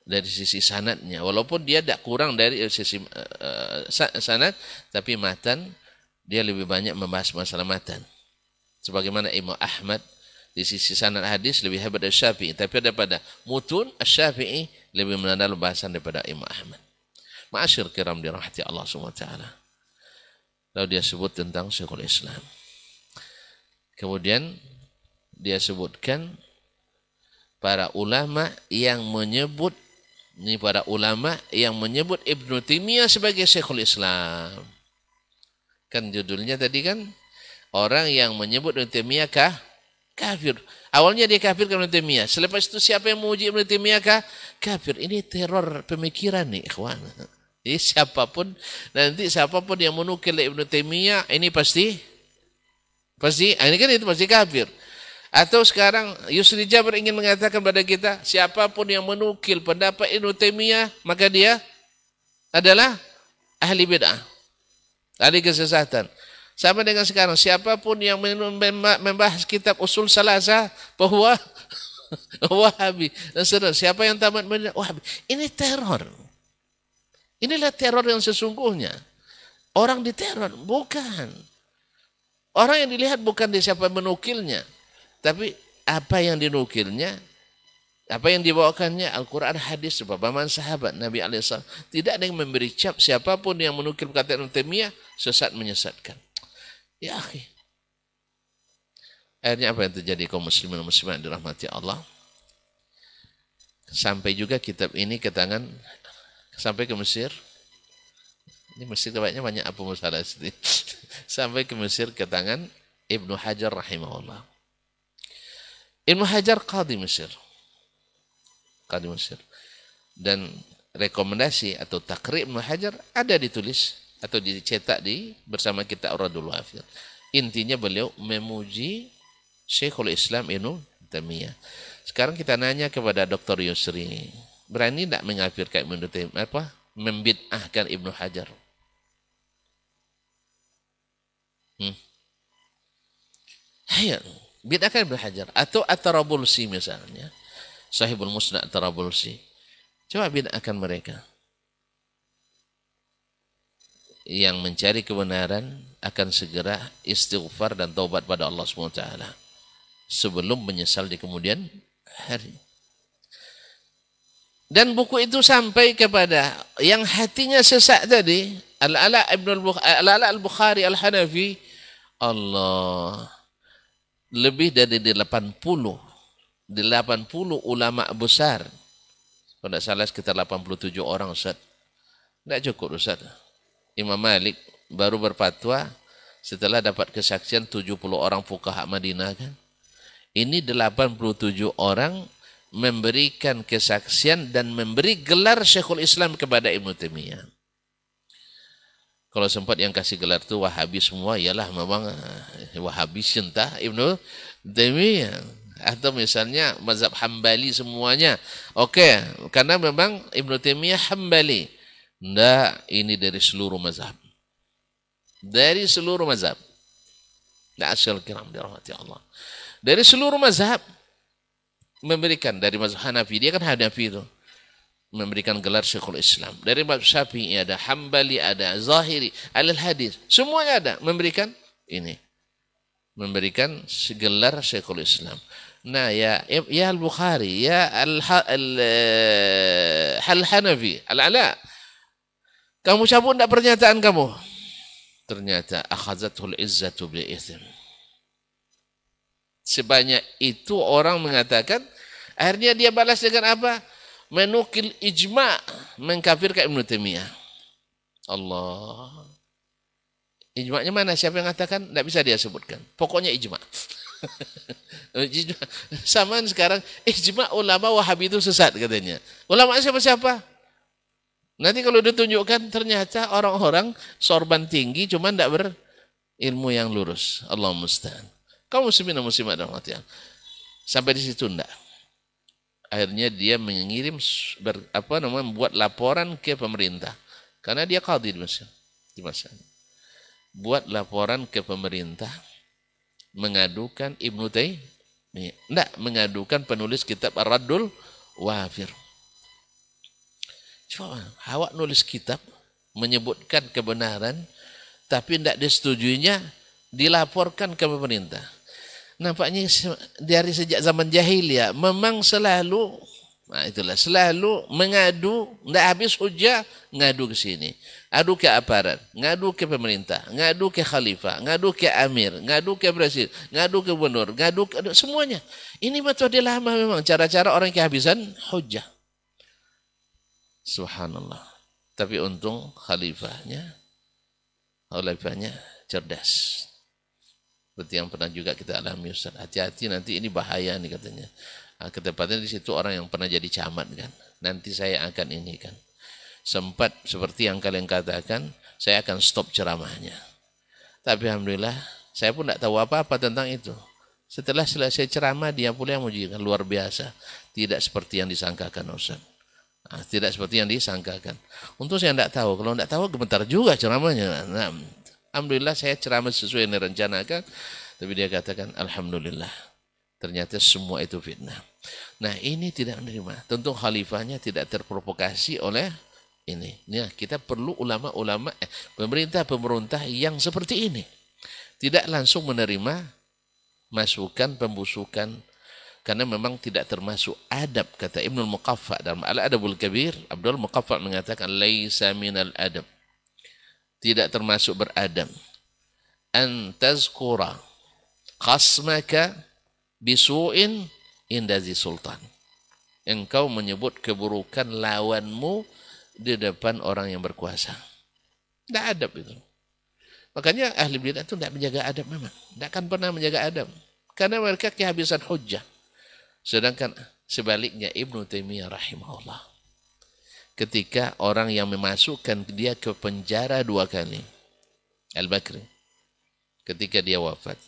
dari sisi sanadnya. Walaupun dia tidak kurang dari sisi sanad, tapi matan dia lebih banyak membahas masalah matan. Sebagaimana Imam Ahmad di sisi sanad hadis lebih hebat dari Syafi'i, tapi daripada mutun Syafi'i lebih mengenal bahasan daripada Imam Ahmad. Ma'asyir kiram dirahmati Allah SWT. Lalu dia sebut tentang Syekhul Islam. Kemudian dia sebutkan para ulama yang menyebut Ibnu Taimiyah sebagai Syekhul Islam. Kan judulnya tadi kan orang yang menyebut Ibnu Taimiyah kafir. Awalnya dia kafir ke Ibnu Taimiyah. Selepas itu siapa yang memuji Ibnu Taimiyah kafir. Ini teror pemikiran nih, ikhwan. Jadi siapapun yang menukil Ibnu Taimiyah ini pasti ini kan itu pasti kafir. Atau sekarang Yusri Jabir ingin mengatakan kepada kita, siapapun yang menukil pendapat Ibnu Taimiyah, maka dia adalah ahli bid'ah, ahli kesesatan. Sama dengan sekarang, siapapun yang membahas kitab usul salasah bahwa Wahabi dan seterusnya, siapa yang tamat Wahabi, ini teror. Inilah teror yang sesungguhnya. Orang diteror, bukan. Orang yang dilihat bukan di siapa menukilnya, tapi apa yang dinukilnya, apa yang dibawakannya, Al-Quran, hadis, pemahaman sahabat Nabi SAW. Tidak ada yang memberi cap siapapun yang menukil perkataan Ibnu Taimiyah sesat menyesatkan. Ya akhi. Akhirnya apa yang terjadi kaum muslimin dan muslimat dirahmati Allah? Sampai juga kitab ini ke tangan, sampai ke Mesir. Ini Mesir kebanyakan banyak apa masalah sini. Sampai ke Mesir ke tangan Ibnu Hajar rahimahullah. Ibnu Hajar qadhi Mesir. Dan rekomendasi atau takrib Ibnu Hajar ada ditulis atau dicetak bersama kitab Radul Wafir. Intinya beliau memuji Syekhul Islam Ibnu Taimiyah. Sekarang kita nanya kepada Dr. Yusri, berani tidak mengkafirkan Ibnu Taimiyah membid'ahkan Ibnu Hajar. Hayat, bid'ahkan Ibnu Hajar. Atau At-Tarabulsi misalnya. Sahibul Musnad At-Tarabulsi. Coba bid'ahkan mereka. Yang mencari kebenaran akan segera istighfar dan taubat pada Allah SWT sebelum menyesal di kemudian hari. Dan buku itu sampai kepada yang hatinya sesak tadi, Al-Ala Al-Bukhari Al-Hanafi, Allah, lebih dari 80 ulama besar. Kalau tidak salah sekitar 87 orang, Ustaz. Tidak cukup, Ustaz. Imam Malik baru berfatwa setelah dapat kesaksian 70 orang fuqaha Madinah kan. Ini 87 orang memberikan kesaksian dan memberi gelar Syekhul Islam kepada Ibnu Taimiyah. Kalau sempat yang kasih gelar itu Wahabi semua, ialah memang Wahabi cinta Ibnu Taimiyah. Atau misalnya mazhab Hambali semuanya. Oke, karena memang Ibnu Taimiyah Hambali. Tidak, ini dari seluruh mazhab. Dari seluruh mazhab. Ma'asyiral kiram dirahmati Allah. Dari seluruh mazhab memberikan, dari mazhab Hanafi, dia kan Hanafi itu, memberikan gelar Syekhul Islam. Dari mazhab Syafi'i ada, Hambali ada, Zahiri, Al-Hadis, semuanya ada memberikan ini. Memberikan gelar Syekhul Islam. Nah, ya Al-Bukhari, ya Al-Hanafi, Al-Ala, kamu cabut tidak pernyataan kamu? Ternyata akhazatul izzatu bil itsm. Sebanyak itu orang mengatakan, akhirnya dia balas dengan apa? Menukil ijma' mengkafirkan Ibnu Taimiyah. Allah. Ijma'nya mana? Siapa yang mengatakan? Tidak bisa dia sebutkan. Pokoknya ijma'. Samaan sekarang, ijma' ulama Wahabi itu sesat katanya. Ulama siapa-siapa? Nanti kalau ditunjukkan ternyata orang-orang sorban tinggi cuma tidak berilmu yang lurus. Allah musta'an. Kaum muslimin dan muslimat dan hati. Sampai di situ enggak. Akhirnya dia mengirim membuat laporan ke pemerintah. Karena dia qadhi di masa. Buat laporan ke pemerintah mengadukan Ibnu Taimiyah. Enggak, mengadukan penulis kitab Ar-Raddul Wafir. Coba, awak nulis kitab menyebutkan kebenaran tapi tidak disetujuinya, dilaporkan ke pemerintah. Nampaknya dari sejak zaman jahiliyah memang selalu, nah itulah, selalu mengadu, tidak habis hujah, ngadu ke sini, adu ke aparat, ngadu ke pemerintah, ngadu ke khalifah, ngadu ke amir, ngadu ke presiden, ngadu ke gubernur, ngadu ke semuanya. Ini metode lama memang, cara-cara orang kehabisan hujah. Subhanallah. Tapi untung khalifahnya cerdas. Seperti yang pernah juga kita alami, Ustaz. Hati-hati nanti ini bahaya nih katanya. Ketepatnya di situ orang yang pernah jadi camat kan. Nanti saya akan ini kan. Sempat seperti yang kalian katakan, saya akan stop ceramahnya. Tapi alhamdulillah, saya pun tidak tahu apa-apa tentang itu. Setelah selesai ceramah, dia pula yang menunjukkan luar biasa. Tidak seperti yang disangkakan, Ustaz. Nah, tidak seperti yang disangkakan. Untuk saya tidak tahu. Kalau tidak tahu, gemetar juga ceramahnya. Nah, alhamdulillah saya ceramah sesuai yang direncanakan. Tapi dia katakan, alhamdulillah. Ternyata semua itu fitnah. Nah, ini tidak menerima. Tentu khalifahnya tidak terprovokasi oleh ini. Nah, kita perlu ulama-ulama, pemerintah yang seperti ini. Tidak langsung menerima masukan, pembusukan. Karena memang tidak termasuk adab, kata Ibnul Muqaffa dalam Al-Adabul Kabir. Abdul Muqaffa mengatakan laisa minal adab, tidak termasuk beradab, an tazkura khasmaka bisu'in inda zi sultan, engkau menyebut keburukan lawanmu di depan orang yang berkuasa. Tidak adab itu. Makanya ahli bidah itu tidak menjaga adab memang, tidak akan pernah menjaga adab karena mereka kehabisan hujjah. Sedangkan sebaliknya Ibnu Taimiyah rahimahullah, ketika orang yang memasukkan dia ke penjara 2 kali, Al-Bakri, ketika dia wafat,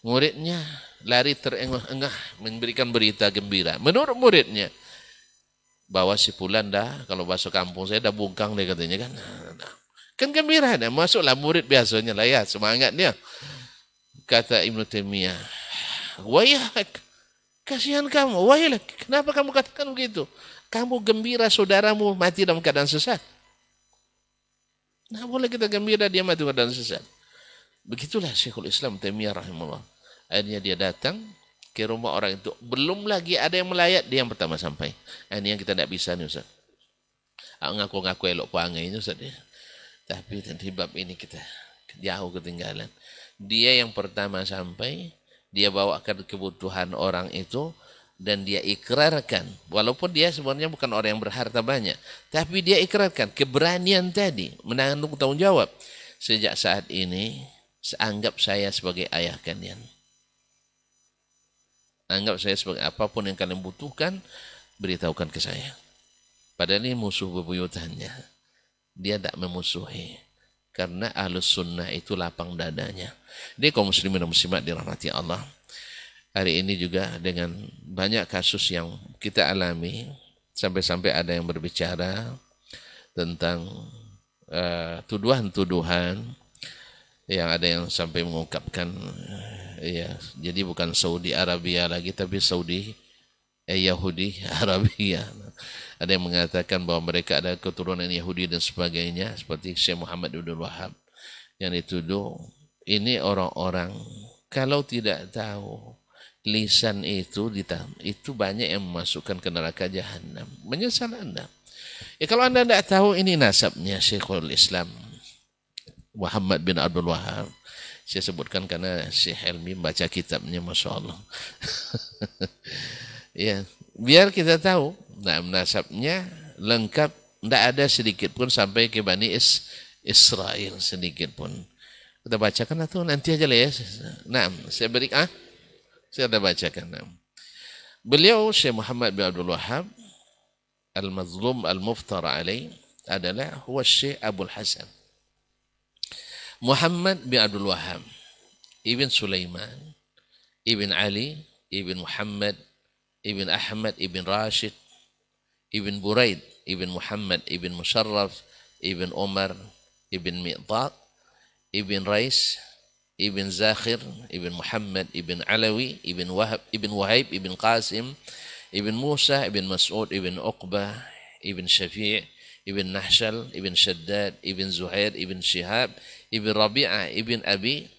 muridnya lari terengah-engah memberikan berita gembira. Menurut muridnya, bahwa si Fulan dah, kalau bahasa kampung saya dah bungkang dia katanya kan. Kan gembira dah, masuklah murid biasanya lah ya, semangat dia. Kata Ibnu Taimiyah, wayahak, kasihan kamu, wayahak, kenapa kamu katakan begitu? Kamu gembira saudaramu mati dalam keadaan sesat. Nah boleh kita gembira dia mati dalam keadaan sesat. Begitulah Syekhul Islam Taimiyah rahimahullah. Akhirnya dia datang ke rumah orang itu. Belum lagi ada yang melayat, dia yang pertama sampai. Ini yang kita tidak bisa nih Ustaz. Ngaku-ngaku elok perangai ini Ustaz. Tapi di bab ini kita jauh ketinggalan. Dia yang pertama sampai, dia bawakan kebutuhan orang itu, dan dia ikrarkan. Walaupun dia sebenarnya bukan orang yang berharta banyak. Tapi dia ikrarkan keberanian tadi, menanggung tanggung jawab. Sejak saat ini, anggap saya sebagai ayah kalian. Anggap saya sebagai apapun yang kalian butuhkan, beritahukan ke saya. Padahal ini musuh bebuyutannya. Dia tak memusuhi. Karena ahlus sunnah itu lapang dadanya. Dia kaum muslimin dan muslimat dirahmati Allah. Hari ini juga dengan banyak kasus yang kita alami, sampai-sampai ada yang berbicara tentang tuduhan-tuduhan, yang ada yang sampai mengungkapkan, ya, jadi bukan Saudi Arabia lagi, tapi Yahudi Arabia. Ada yang mengatakan bahwa mereka ada keturunan Yahudi dan sebagainya, seperti Syekh Muhammad Abdul Wahab yang dituduh. Ini orang-orang kalau tidak tahu lisan itu banyak yang memasukkan ke neraka jahanam. Menyesal Anda. Ya kalau Anda tidak tahu ini nasabnya Syekhul Islam Muhammad bin Abdul Wahab. Saya sebutkan karena Syekh Helmi baca kitabnya, Masya Allah. Ya, biar kita tahu. Nah, nasabnya lengkap. Tidak ada sedikit pun sampai ke Bani Israel sedikit pun. Kita bacakan atau nanti aja lah ya. Nah, saya beri saya ada bacakan. Nah. Beliau Syekh Muhammad bin Abdul Wahab Al-Mazlum Al-Muftara alaih adalah huwa Syekh Abul Hasan Muhammad bin Abdul Wahab Ibn Sulaiman Ibn Ali Ibn Muhammad Ibn Ahmad Ibn Rashid Ibn Buraid Ibn Muhammad Ibn Musharraf Ibn Umar Ibn Mi'tat Ibn Rais Ibn Zakhir Ibn Muhammad Ibn Alawi Ibn Wahib Ibn Qasim Ibn Musa Ibn Mas'ud Ibn Uqbah Ibn Syafi' Ibn Nahshal Ibn Shaddad Ibn Zuhair Ibn Shihab Ibn Rabi'ah Ibn Abi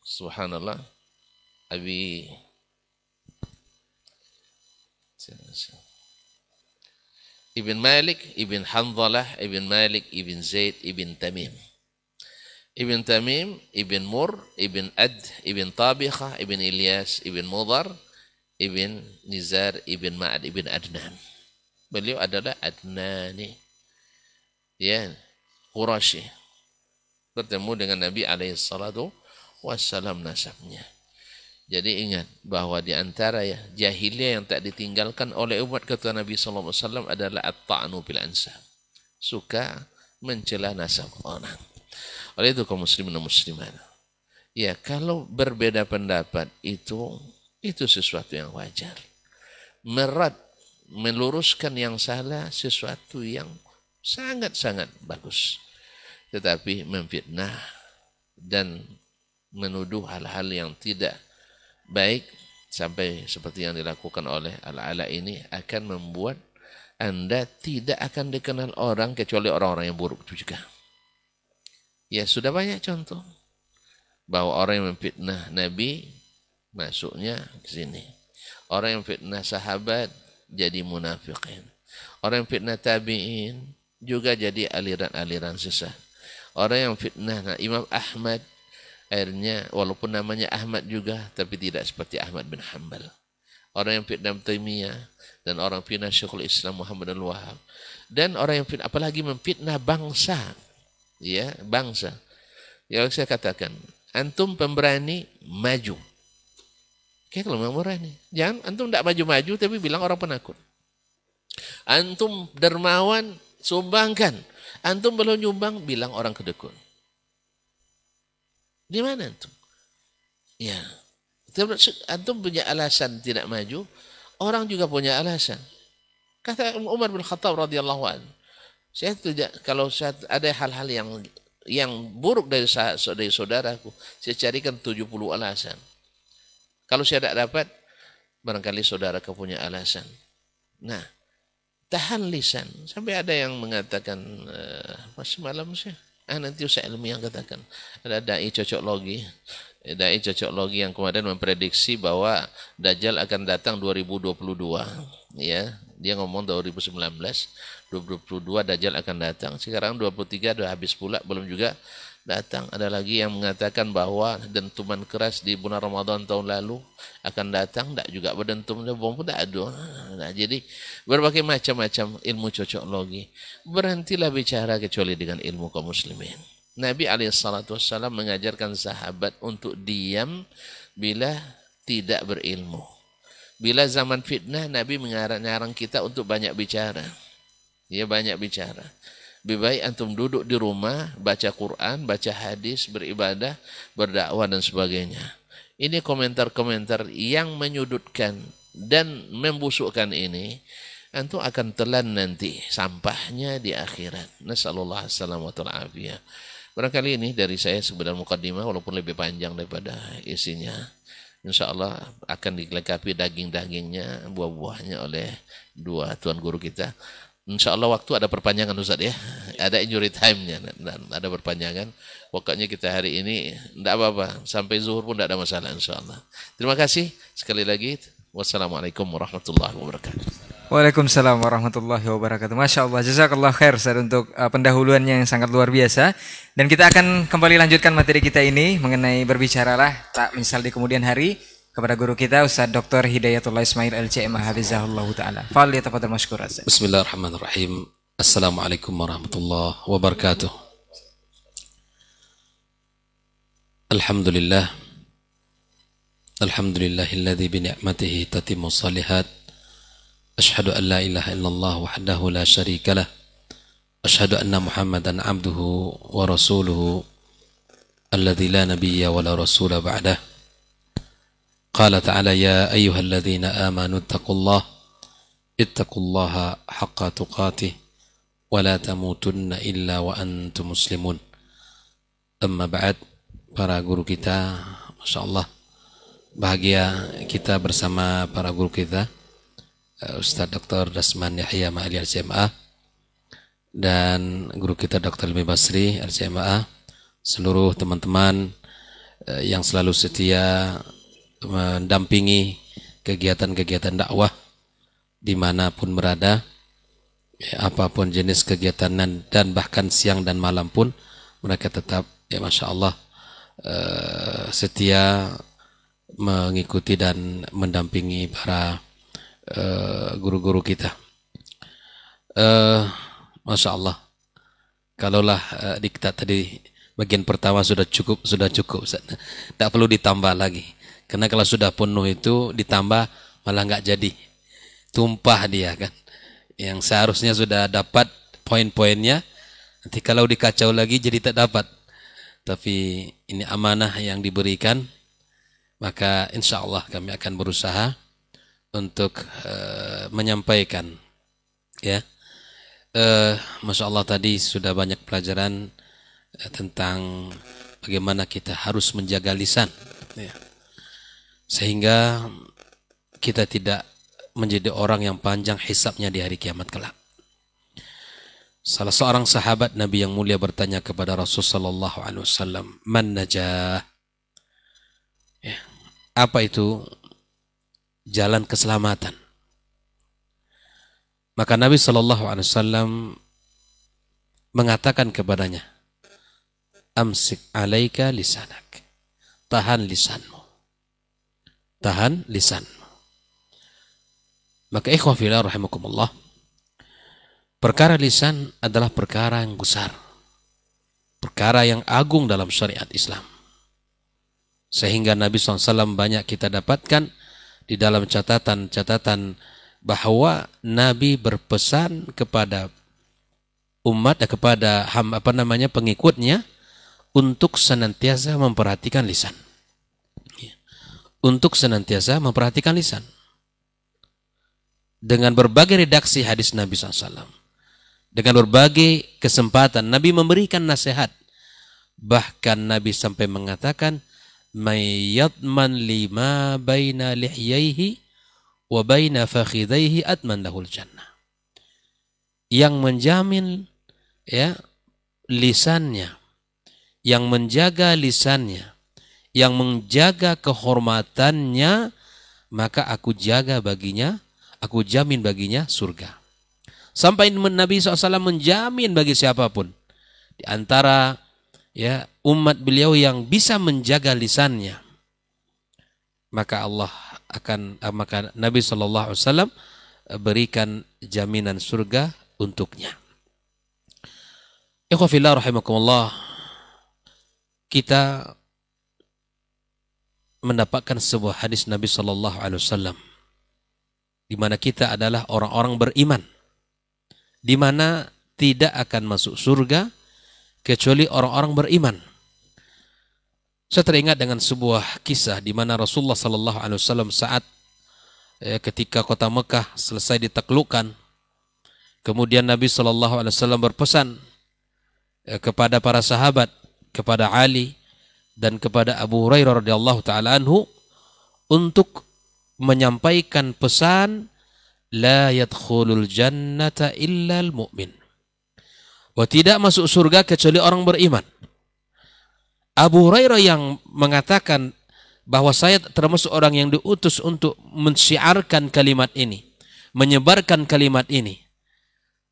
Subhanallah Abi Ibn Malik Ibn Hanzalah Ibn Malik Ibn Zaid Ibn Tamim Ibn Tamim Ibn Mur Ibn Ad Ibn Tabikhah Ibn Ilyas Ibn Mudhar Ibn Nizar Ibn Ma'ad Ibn Adnan. Beliau adalah Adnani, ya, Quraisy, bertemu dengan Nabi alaihissalatu wassalam nasabnya. Jadi ingat bahwa di antara ya jahiliyah yang tak ditinggalkan oleh umat kata Nabi sallallahu alaihi wasallam adalah at-ta'nu bil ansab. Suka mencela nasab orang. Oleh itu kaum muslimin dan muslimat, ya kalau berbeda pendapat itu sesuatu yang wajar. Meluruskan yang salah sesuatu yang sangat-sangat bagus. Tetapi memfitnah dan menuduh hal-hal yang tidak baik sampai seperti yang dilakukan oleh Al-Ala ini akan membuat Anda tidak akan dikenal orang kecuali orang-orang yang buruk itu juga. Ya sudah banyak contoh bahwa orang yang memfitnah Nabi masuknya ke sini. Orang yang fitnah sahabat jadi munafiqin. Orang yang fitnah tabi'in juga jadi aliran-aliran sesat. Orang yang fitnah Imam Ahmad akhirnya walaupun namanya Ahmad juga tapi tidak seperti Ahmad bin Hanbal. Orang yang fitnah Taimiyah dan orang fitnah Syekhul Islam Muhammad Al-Wahhab dan orang yang fitnah apalagi memfitnah bangsa. Ya, bangsa. Ya saya katakan, antum pemberani maju. Oke, kalau memang berani. Jangan antum tidak maju-maju tapi bilang orang penakut. Antum dermawan, sumbangkan. Antum belum nyumbang, bilang orang kedekun. Di mana antum? Ya, Antum punya alasan tidak maju, orang juga punya alasan. Kata Umar bin Khattab radhiyallahu anhu, saya tidak, kalau ada hal-hal yang buruk dari saudaraku, saya carikan 70 alasan. Kalau saya tidak dapat, barangkali saudara punya alasan. Nah, tahan lisan. Sampai ada yang mengatakan, mas malam saya, nanti Ustaz Ilmi yang katakan, ada dai cocok logi yang kemarin memprediksi bahwa Dajjal akan datang 2022. Ya, dia ngomong 2019, 2022 Dajjal akan datang. Sekarang 23 sudah habis pula, belum juga datang. Ada lagi yang mengatakan bahwa dentuman keras di bulan Ramadan tahun lalu akan datang, tidak juga berdentum, bom pun tidak ada. Nah, jadi berbagai macam-macam ilmu cocok logi. Berhentilah bicara kecuali dengan ilmu kaum muslimin. Nabi SAW mengajarkan sahabat untuk diam bila tidak berilmu. Bila zaman fitnah, Nabi mengarang kita untuk banyak bicara. Ya, banyak bicara. Lebih baik antum duduk di rumah, baca Quran, baca hadis, beribadah, berdakwah dan sebagainya. Ini komentar-komentar yang menyudutkan dan membusukkan ini, antum akan telan nanti sampahnya di akhirat. Nasallallahu alaihi wasallam. Barangkali ini dari saya sekedar mukaddimah, walaupun lebih panjang daripada isinya. Insya Allah akan dilengkapi daging-dagingnya, buah-buahnya oleh dua tuan guru kita. Insya Allah waktu ada perpanjangan Ustaz ya. Ada injury time-nya, ada perpanjangan. Pokoknya kita hari ini tidak apa-apa. Sampai zuhur pun tidak ada masalah insya Allah. Terima kasih sekali lagi. Wassalamualaikum warahmatullahi wabarakatuh. Waalaikumsalam warahmatullahi wabarakatuh. Masya Allah, jazakallah khair Ustaz untuk pendahuluannya yang sangat luar biasa. Dan kita akan kembali lanjutkan materi kita ini mengenai berbicaralah tak misal di kemudian hari kepada guru kita Ustaz Dr. Hidayatullah Ismail LCM Hafizahullah Ta'ala. Fal yatafadhal mashkur Ustaz. Bismillahirrahmanirrahim. Assalamualaikum warahmatullahi wabarakatuh. Alhamdulillah. Alhamdulillahilladzi bi ni'matihi tatimmu shalihat. Ashhadu an la ilaha illallah wahdahu la syarika lah. Ashhadu anna Muhammadan abduhu wa rasuluhu alladzi la nabiyya wa la rasula ba'dah. Qala ta'ala ya ayyuhalladzina amanu ittaqullaha haqqa tuqatih wa la tamutunna illa wa antum muslimun. Amma ba'd, para guru kita, masyaallah bahagia kita bersama para guru kita Ustaz Dr. Dasman Yahya Ma'ali RCMA dan guru kita Dr. Ilmi Basri RCMA, seluruh teman-teman yang selalu setia mendampingi kegiatan-kegiatan dakwah dimanapun berada, apapun jenis kegiatan dan bahkan siang dan malam pun mereka tetap ya Masya Allah setia mengikuti dan mendampingi para guru-guru kita. Masya Allah, kalaulah diktat tadi bagian pertama sudah cukup, tidak perlu ditambah lagi. Karena kalau sudah penuh itu ditambah malah nggak jadi, tumpah dia kan. Yang seharusnya sudah dapat poin-poinnya, nanti kalau dikacau lagi jadi tak dapat. Tapi ini amanah yang diberikan, maka insya Allah kami akan berusaha untuk menyampaikan ya. Masya Allah tadi sudah banyak pelajaran tentang bagaimana kita harus menjaga lisan ya. Sehingga kita tidak menjadi orang yang panjang hisabnya di hari kiamat kelak. Salah seorang sahabat Nabi yang mulia bertanya kepada Rasulullah SAW, man najah ya, apa itu jalan keselamatan? Maka Nabi SAW mengatakan kepadanya, amsik alaika lisanak, tahan lisanmu, tahan lisanmu. Maka ikhwah fillah rahimakumullah, perkara lisan adalah perkara yang besar, perkara yang agung dalam syariat Islam, sehingga Nabi SAW banyak kita dapatkan di dalam catatan-catatan bahwa Nabi berpesan kepada umat, kepada pengikutnya untuk senantiasa memperhatikan lisan, untuk senantiasa memperhatikan lisan. Dengan berbagai redaksi hadis Nabi SAW, dengan berbagai kesempatan Nabi memberikan nasihat. Bahkan Nabi sampai mengatakan, "May yadman lima baina lihyaihi wa baina fakhidaihi atman lahul jannah." Yang menjamin ya lisannya, yang menjaga lisannya, yang menjaga kehormatannya, maka aku jaga baginya, aku jamin baginya surga. Sampai Nabi SAW menjamin bagi siapapun di antara ya umat beliau yang bisa menjaga lisannya, maka maka Nabi SAW berikan jaminan surga untuknya. Ikhwah fillah rahimakumullah, kita mendapatkan sebuah hadis Nabi SAW di mana kita adalah orang-orang beriman, di mana tidak akan masuk surga kecuali orang-orang beriman. Saya teringat dengan sebuah kisah di mana Rasulullah SAW saat ketika kota Mekah selesai ditaklukkan, kemudian Nabi SAW berpesan kepada para sahabat, kepada Ali dan kepada Abu Hurairah radhiyallahu taala anhu untuk menyampaikan pesan la yadkhulul jannata illal mu'min, bahwa tidak masuk surga kecuali orang beriman. Abu Hurairah yang mengatakan bahwa saya termasuk orang yang diutus untuk mensyiarkan kalimat ini, menyebarkan kalimat ini,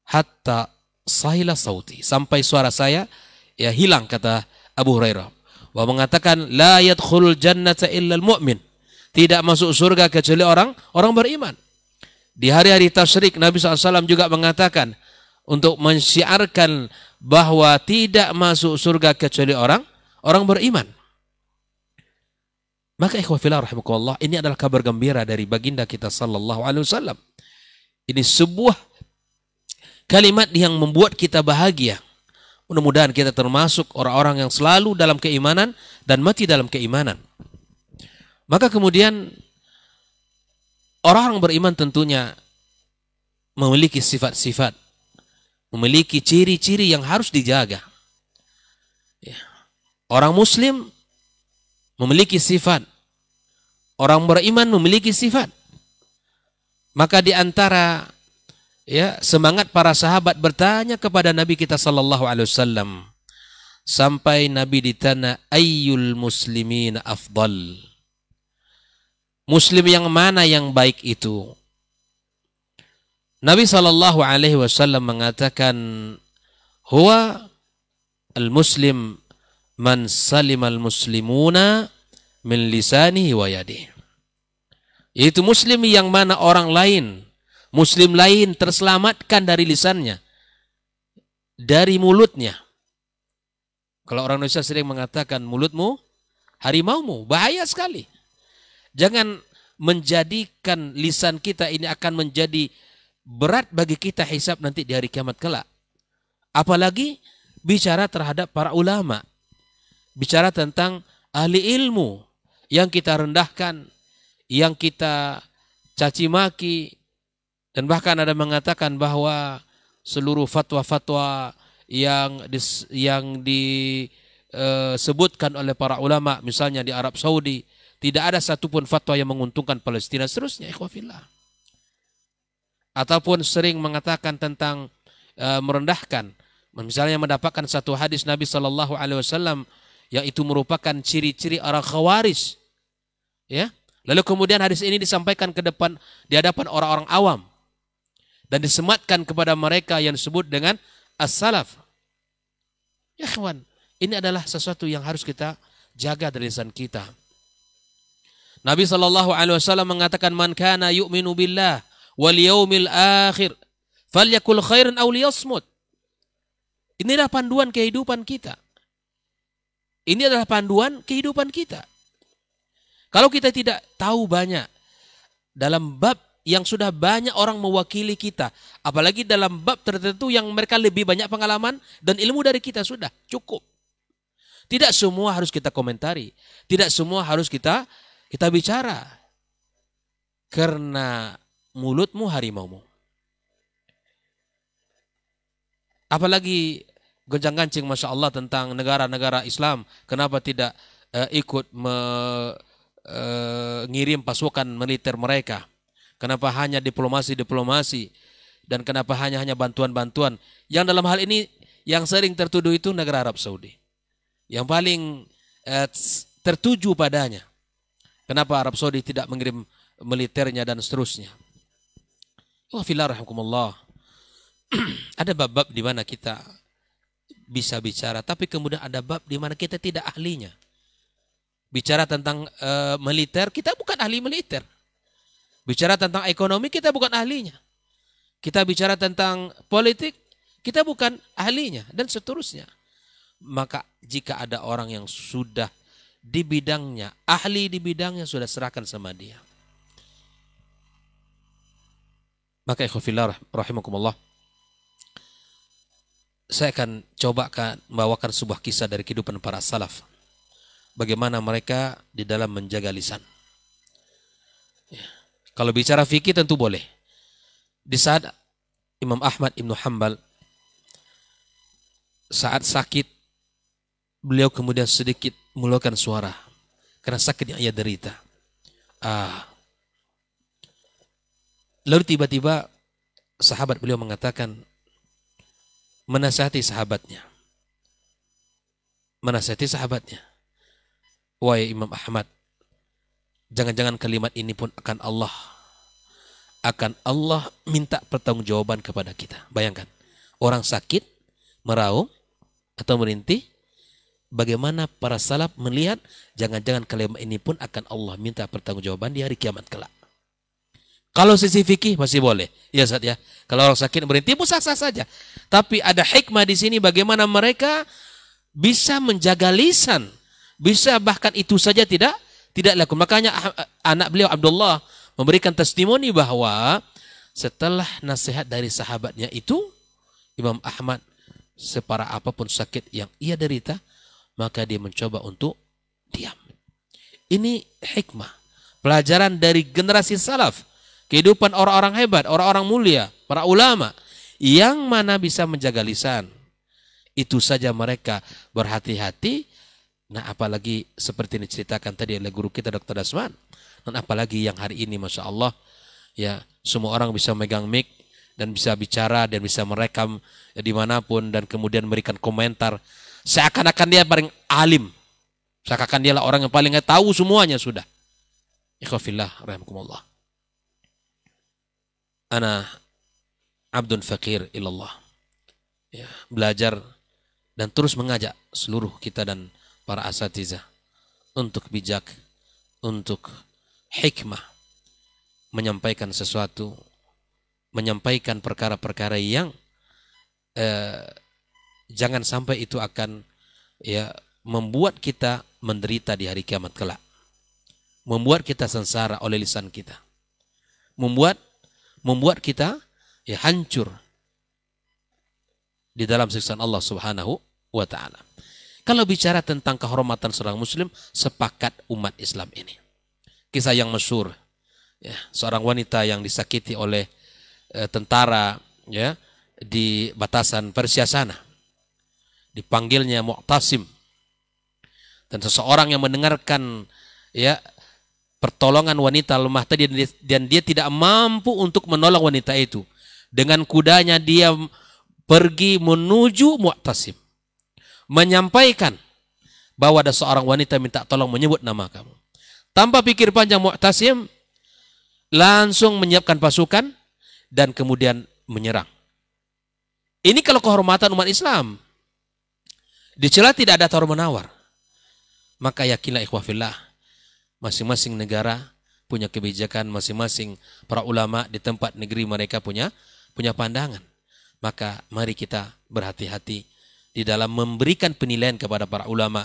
hatta sahila sauti, sampai suara saya ya hilang, kata Abu Hurairah, bahwa mengatakan la yadkhulul jannata illal mu'min, tidak masuk surga kecuali orang beriman. Di hari-hari tasyrik Nabi SAW juga mengatakan untuk mensyiarkan bahwa tidak masuk surga kecuali orang beriman. Maka ikhwah fillah rahimakumullah, ini adalah kabar gembira dari baginda kita sallallahu alaihi wasallam. Ini sebuah kalimat yang membuat kita bahagia. Mudah-mudahan kita termasuk orang-orang yang selalu dalam keimanan dan mati dalam keimanan. Maka kemudian orang-orang beriman tentunya memiliki sifat-sifat, memiliki ciri-ciri yang harus dijaga. Ya. Orang muslim memiliki sifat, orang beriman memiliki sifat. Maka di antara ya semangat para sahabat bertanya kepada Nabi kita sallallahu alaihi wasallam, sampai Nabi ditanya, ayyul muslimin afdal, muslim yang mana yang baik itu? Nabi sallallahu alaihi wasallam mengatakan, huwa al-muslim man salimal muslimuna min lisanihi wa yadihi. Itu muslim yang mana orang lain, muslim lain terselamatkan dari lisannya, dari mulutnya. Kalau orang Indonesia sering mengatakan mulutmu harimaumu, bahaya sekali. Jangan menjadikan lisan kita ini akan menjadi berat bagi kita hisab nanti di hari kiamat kelak. Apalagi bicara terhadap para ulama, bicara tentang ahli ilmu yang kita rendahkan, yang kita caci maki, dan bahkan ada mengatakan bahwa seluruh fatwa-fatwa yang disebutkan oleh para ulama, misalnya di Arab Saudi, tidak ada satupun fatwa yang menguntungkan Palestina, seterusnya, ikhwah fillah. Ataupun sering mengatakan tentang merendahkan, misalnya mendapatkan satu hadis Nabi Shallallahu Alaihi Wasallam yang itu merupakan ciri-ciri orang khawarij, ya. Lalu kemudian hadis ini disampaikan ke depan, di hadapan orang-orang awam, dan disematkan kepada mereka yang disebut dengan as-salaf. Ya kawan, ini adalah sesuatu yang harus kita jaga dari lisan kita. Nabi SAW mengatakan, man kana yu'minu billah wal yaumil akhir falyakul khairan aw liyasmut. Inilah panduan kehidupan kita. Ini adalah panduan kehidupan kita. Kalau kita tidak tahu banyak dalam bab yang sudah banyak orang mewakili kita, apalagi dalam bab tertentu yang mereka lebih banyak pengalaman dan ilmu dari kita, sudah cukup. Tidak semua harus kita komentari, tidak semua harus kita Kita bicara karena mulutmu harimaumu. Apalagi gonjang-gancing Masya Allah tentang negara-negara Islam. Kenapa tidak ikut mengirim pasukan militer mereka? Kenapa hanya diplomasi-diplomasi? Dan kenapa hanya bantuan-bantuan? Yang dalam hal ini yang sering tertuduh itu negara Arab Saudi. Yang paling tertuju padanya. Kenapa Arab Saudi tidak mengirim militernya dan seterusnya? Wa fillah rahimakumullah. Ada bab-bab di mana kita bisa bicara, tapi kemudian ada bab di mana kita tidak ahlinya. Bicara tentang militer, kita bukan ahli militer. Bicara tentang ekonomi, kita bukan ahlinya. Kita bicara tentang politik, kita bukan ahlinya, dan seterusnya. Maka jika ada orang yang sudah di bidangnya, ahli di bidangnya, sudah serahkan sama dia. Maka ikhwafillah rahimakumullah, saya akan coba membawakan sebuah kisah dari kehidupan para salaf. Bagaimana mereka di dalam menjaga lisan. Ya. Kalau bicara fikih tentu boleh. Di saat Imam Ahmad Ibn Hanbal saat sakit, beliau kemudian sedikit mengeluarkan suara karena sakit yang ia derita. Lalu tiba-tiba sahabat beliau mengatakan, menasihati sahabatnya. Wahai Imam Ahmad, jangan-jangan kalimat ini pun akan Allah minta pertanggungjawaban kepada kita. Bayangkan, orang sakit, meraung atau merintih, bagaimana para salaf melihat jangan-jangan kalimat ini pun akan Allah minta pertanggungjawaban di hari kiamat kelak. Kalau sisi fikih masih boleh, ya Ustaz ya. Kalau orang sakit merintih pun sah-sah saja. Tapi ada hikmah di sini bagaimana mereka bisa menjaga lisan, bisa bahkan itu saja tidak laku. Makanya anak beliau Abdullah memberikan testimoni bahwa setelah nasihat dari sahabatnya itu, Imam Ahmad separah apapun sakit yang ia derita, maka dia mencoba untuk diam. Ini hikmah, pelajaran dari generasi salaf. Kehidupan orang-orang hebat, orang-orang mulia, para ulama yang mana bisa menjaga lisan. Itu saja mereka berhati-hati. Nah, apalagi seperti yang diceritakan tadi oleh guru kita Dr. Dasman. Dan apalagi yang hari ini Masya Allah, ya semua orang bisa megang mic dan bisa bicara dan bisa merekam dimanapun dan kemudian memberikan komentar. Seakan-akan dia paling alim. Seakan-akan dia lah orang yang paling tahu semuanya sudah. Ikhwafillah rahimakumullah. Ana abdun faqir ilallah. Ya, belajar dan terus mengajak seluruh kita dan para asatizah untuk bijak, untuk hikmah, menyampaikan sesuatu, menyampaikan perkara-perkara yang jangan sampai itu akan ya membuat kita menderita di hari kiamat kelak, membuat kita sengsara oleh lisan kita, membuat kita ya hancur di dalam siksaan Allah Subhanahu wa taala. Kalau bicara tentang kehormatan seorang muslim, sepakat umat Islam ini. Kisah yang masyhur, ya, seorang wanita yang disakiti oleh tentara ya di batasan Persia sana. Dipanggilnya Mu'tasim. Dan seseorang yang mendengarkan ya pertolongan wanita lemah tadi dan dia tidak mampu untuk menolong wanita itu. Dengan kudanya dia pergi menuju Mu'tasim. Menyampaikan bahwa ada seorang wanita minta tolong menyebut nama kamu. Tanpa pikir panjang Mu'tasim langsung menyiapkan pasukan dan kemudian menyerang. Ini kalau kehormatan umat Islam. Dicela tidak ada tawar-menawar. Maka yakinlah ikhwafillah, masing-masing negara punya kebijakan, masing-masing para ulama di tempat negeri mereka punya pandangan. Maka mari kita berhati-hati di dalam memberikan penilaian kepada para ulama,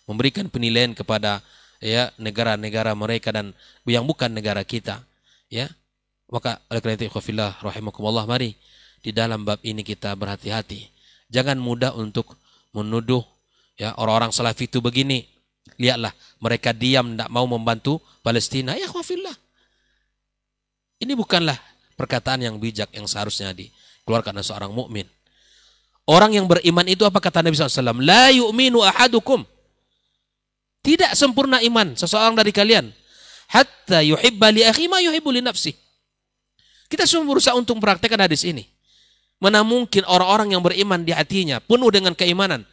memberikan penilaian kepada ya negara-negara mereka dan yang bukan negara kita, ya. Maka oleh karena itu ikhwafillah rahimakumullah, mari di dalam bab ini kita berhati-hati. Jangan mudah untuk menuduh ya orang-orang salafi itu begini, Lihatlah, mereka diam, tidak mau membantu Palestina. Ya khawafillah. Ini bukanlah perkataan yang bijak yang seharusnya dikeluarkan oleh seorang mukmin. Orang yang beriman itu apa kata Nabi SAW? La yu'minu ahadukum. Tidak sempurna iman seseorang dari kalian. Hatta yuhibba li akhi ma yuhibbu li nafsi. Kita semua berusaha untuk mempraktekkan hadis ini. Mana mungkin orang-orang yang beriman di hatinya penuh dengan keimanan,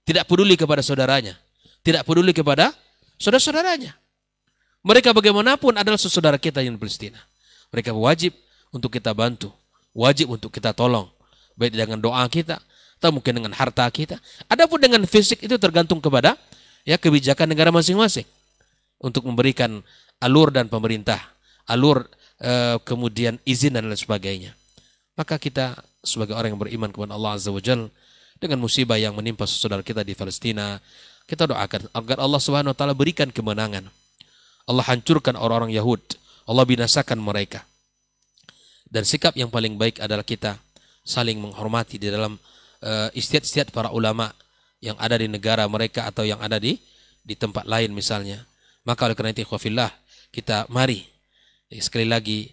tidak peduli kepada saudaranya, tidak peduli kepada saudara-saudaranya. Mereka bagaimanapun adalah saudara kita yang di Palestina. Mereka wajib untuk kita bantu, wajib untuk kita tolong, baik dengan doa kita atau mungkin dengan harta kita. Adapun dengan fisik itu tergantung kepada kebijakan negara masing-masing untuk memberikan alur dan pemerintah, alur kemudian izin dan lain sebagainya. Maka kita sebagai orang yang beriman kepada Allah Azza wa Jalla, dengan musibah yang menimpa saudara kita di Palestina, kita doakan agar Allah Subhanahu wa taala berikan kemenangan. Allah hancurkan orang-orang Yahud, Allah binasakan mereka. Dan sikap yang paling baik adalah kita saling menghormati di dalam istiad-istiad para ulama yang ada di negara mereka atau yang ada di tempat lain misalnya. Maka oleh karena itu ikhwafillah, kita mari sekali lagi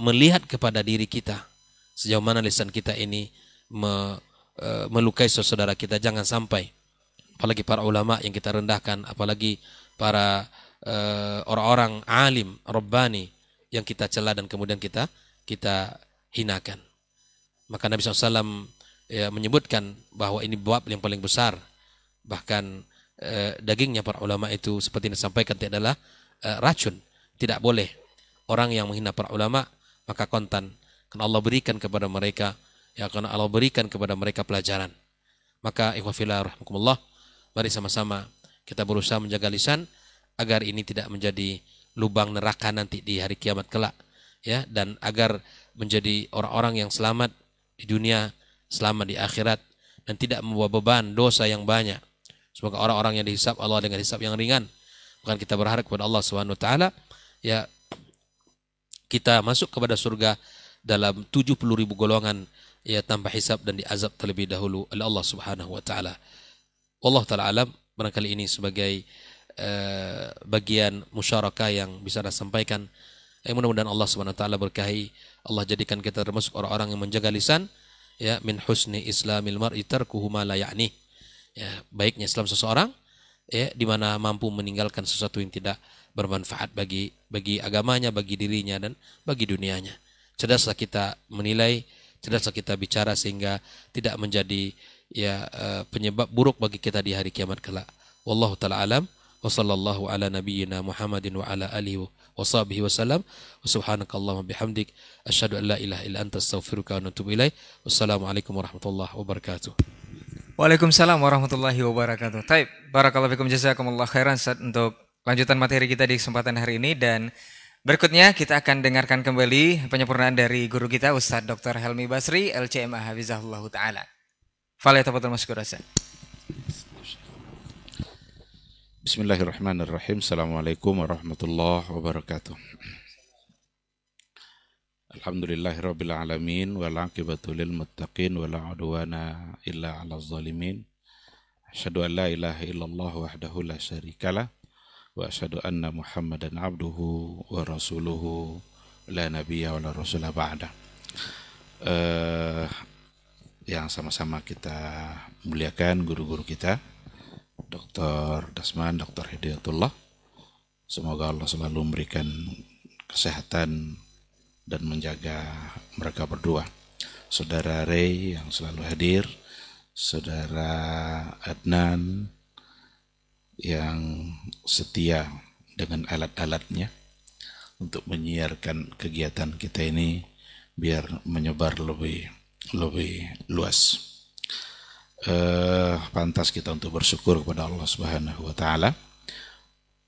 melihat kepada diri kita sejauh mana lisan kita ini melukai saudara kita. Jangan sampai, apalagi para ulama yang kita rendahkan, apalagi para orang-orang alim Rabbani yang kita cela dan kemudian kita hinakan. Maka Nabi SAW menyebutkan bahwa ini bab yang paling besar. Bahkan dagingnya para ulama itu seperti yang disampaikan adalah racun. Tidak boleh orang yang menghina para ulama maka kontan, karena Allah berikan kepada mereka karena Allah berikan kepada mereka pelajaran. Maka ikhwafillah rahmakumullah, mari sama-sama kita berusaha menjaga lisan agar ini tidak menjadi lubang neraka nanti di hari kiamat kelak, dan agar menjadi orang-orang yang selamat di dunia, selamat di akhirat, dan tidak membawa beban dosa yang banyak. Semoga orang-orang yang dihisab Allah dengan hisab yang ringan. Bahkan kita berharap kepada Allah Subhanahu wa taala kita masuk kepada surga dalam 70.000 golongan tanpa hisab dan diazab terlebih dahulu oleh Allah Subhanahu wa taala. Wallahu taala alam. Barangkali ini sebagai bagian musyarakah yang bisa saya sampaikan. Mudah-mudahan Allah Subhanahu wa taala berkahi. Allah jadikan kita termasuk orang-orang yang menjaga lisan, min husni islamil mar'i tarkuhu ma la ya'ni. Baiknya Islam seseorang di mana mampu meninggalkan sesuatu yang tidak bermanfaat bagi agamanya, bagi dirinya dan bagi dunianya. Cerdaslah kita menilai, cerdaslah kita bicara sehingga tidak menjadi penyebab buruk bagi kita di hari kiamat kelak. Wallahu taala alam. Wa sallallahu ala nabiyyina Muhammadin wa ala alihi wa sahbihi wasallam. Wa subhanakallahumma bihamdik asyhadu an la ilaha illa anta astaghfiruka wa atubu ilaik. Wassalamualaikum warahmatullahi wabarakatuh. Waalaikumsalam warahmatullahi wabarakatuh. Taib, barakallahu fikum, jazakumullah khairan untuk lanjutan materi kita di kesempatan hari ini. Dan berikutnya kita akan dengarkan kembali penyempurnaan dari guru kita Ustadz Dr. Helmi Basri LCMA Hafizahullah Ta'ala. Falyatafadhal maskur Ustaz. Bismillahirrahmanirrahim. Assalamualaikum warahmatullahi wabarakatuh. Alhamdulillahirabbil alamin wal aqibatu lil muttaqin wala udwana illa 'alal zalimin. Asyhadu an la ilaha illallah wahdahu la syarikalah wa asyhadu anna Muhammadan abduhu wa rasuluhu la nabiyya wa la rasula ba'da. Yang sama-sama kita muliakan guru-guru kita, Dr. Dasman, Dr. Hidayatullah. Semoga Allah selalu memberikan kesehatan dan menjaga mereka berdua. Saudara Ray yang selalu hadir, Saudara Adnan yang setia dengan alat-alatnya untuk menyiarkan kegiatan kita ini biar menyebar lebih luas. Pantas kita untuk bersyukur kepada Allah Subhanahu wa taala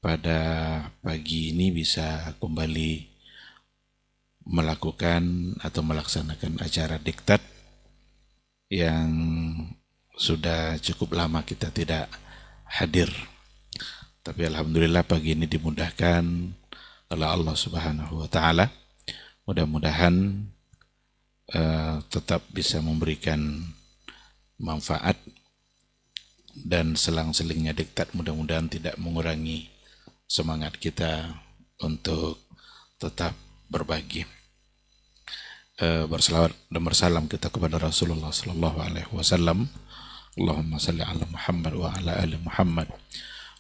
pada pagi ini bisa kembali melakukan atau melaksanakan acara diktat yang sudah cukup lama kita tidak hadir. Tapi alhamdulillah pagi ini dimudahkan oleh Allah Subhanahu wa taala. Mudah-mudahan tetap bisa memberikan manfaat dan selang-selingnya diktat mudah-mudahan tidak mengurangi semangat kita untuk tetap berbagi. Berselawat dan bersalam kita kepada Rasulullah sallallahu alaihi wasallam. Allahumma salli ala Muhammad wa ala ali Muhammad.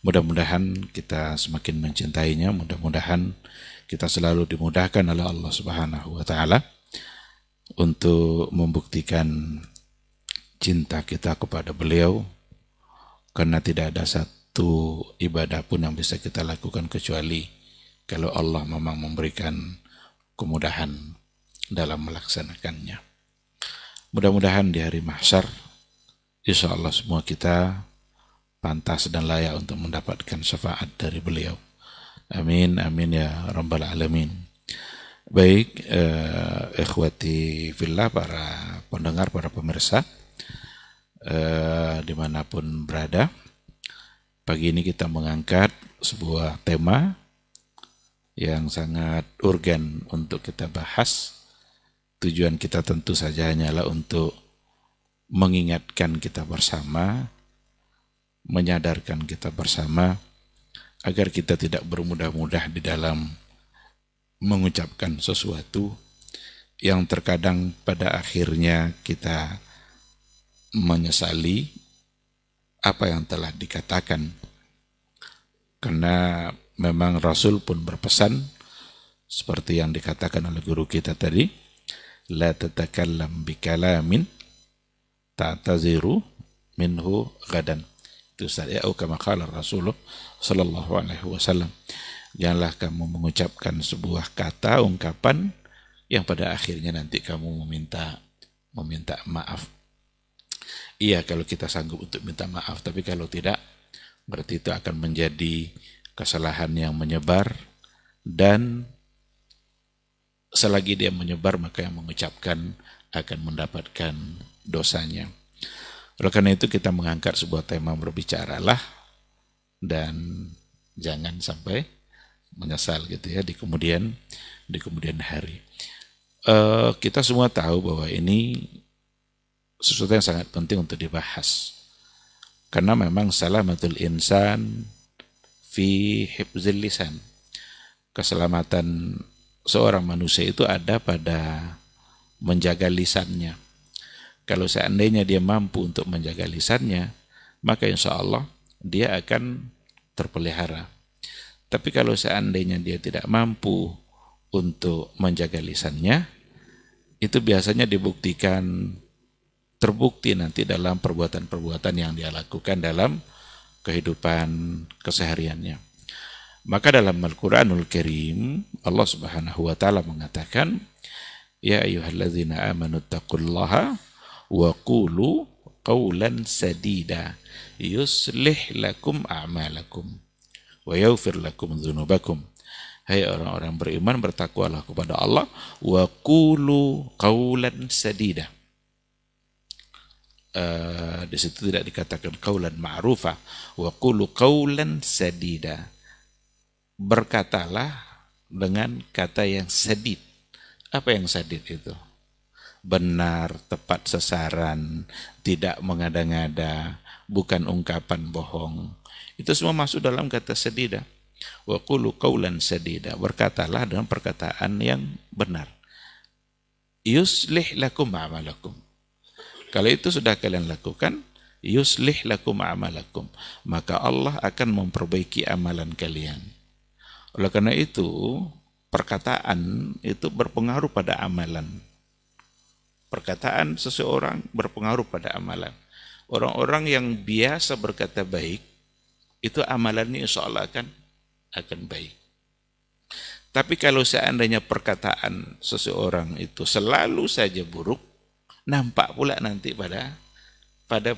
Mudah-mudahan kita semakin mencintainya, mudah-mudahan kita selalu dimudahkan oleh Allah Subhanahu wa taala untuk membuktikan cinta kita kepada beliau, karena tidak ada satu ibadah pun yang bisa kita lakukan kecuali kalau Allah memang memberikan kemudahan dalam melaksanakannya. Mudah-mudahan di hari mahsyar insya Allah semua kita pantas dan layak untuk mendapatkan syafaat dari beliau. Amin, amin ya rabbal alamin. Baik, ikhwati fillah, para pendengar, para pemirsa, dimanapun berada, pagi ini kita mengangkat sebuah tema yang sangat urgen untuk kita bahas. Tujuan kita tentu saja hanyalah untuk mengingatkan kita bersama, menyadarkan kita bersama, agar kita tidak bermudah-mudah di dalam mengucapkan sesuatu yang terkadang pada akhirnya kita menyesali apa yang telah dikatakan. Karena memang Rasul pun berpesan seperti yang dikatakan oleh guru kita tadi, la tatakallam bikalamin ta'taziru minhu gadan. Itu saya kama qala Rasulullah sallallahu alaihi wasallam. Janganlah kamu mengucapkan sebuah kata, ungkapan yang pada akhirnya nanti kamu meminta maaf. Iya, kalau kita sanggup untuk minta maaf, tapi kalau tidak, berarti itu akan menjadi kesalahan yang menyebar, dan selagi dia menyebar, maka yang mengucapkan akan mendapatkan dosanya. Oleh karena itu kita mengangkat sebuah tema, berbicaralah dan jangan sampai menyesal gitu ya di kemudian hari. Kita semua tahu bahwa ini sesuatu yang sangat penting untuk dibahas, karena memang salamatul insan fi hifzil lisan. Keselamatan seorang manusia itu ada pada menjaga lisannya. Kalau seandainya dia mampu untuk menjaga lisannya, maka insya Allah dia akan terpelihara. Tapi kalau seandainya dia tidak mampu untuk menjaga lisannya, itu biasanya terbukti nanti dalam perbuatan-perbuatan yang dia lakukan dalam kehidupan kesehariannya. Maka dalam Al-Quranul Karim, Allah Subhanahu wa ta'ala mengatakan, ya ayyuhalladzina amanu taqullaha wa qulu qawlan sadida yuslih lakum a'malakum wa yaghfir lakum dzunubakum. Hai orang-orang beriman, bertakwalah kepada Allah, wa qulu qawlan sadida. Di situ tidak dikatakan qawlan ma'rufa, wa qulu qawlan sadida. Berkatalah dengan kata yang sadid. Apa yang sadid itu? Benar, tepat sasaran, tidak mengada-ngada, bukan ungkapan bohong. Itu semua masuk dalam kata sadida. Wa qulu qawlan sadida. Berkatalah dengan perkataan yang benar. Yuslih lakum a'malakum. Kalau itu sudah kalian lakukan, yuslih lakum a'malakum, maka Allah akan memperbaiki amalan kalian. Oleh karena itu, perkataan itu berpengaruh pada amalan. Perkataan seseorang berpengaruh pada amalan. Orang-orang yang biasa berkata baik, itu amalannya insya Allah akan baik. Tapi kalau seandainya perkataan seseorang itu selalu saja buruk, nampak pula nanti pada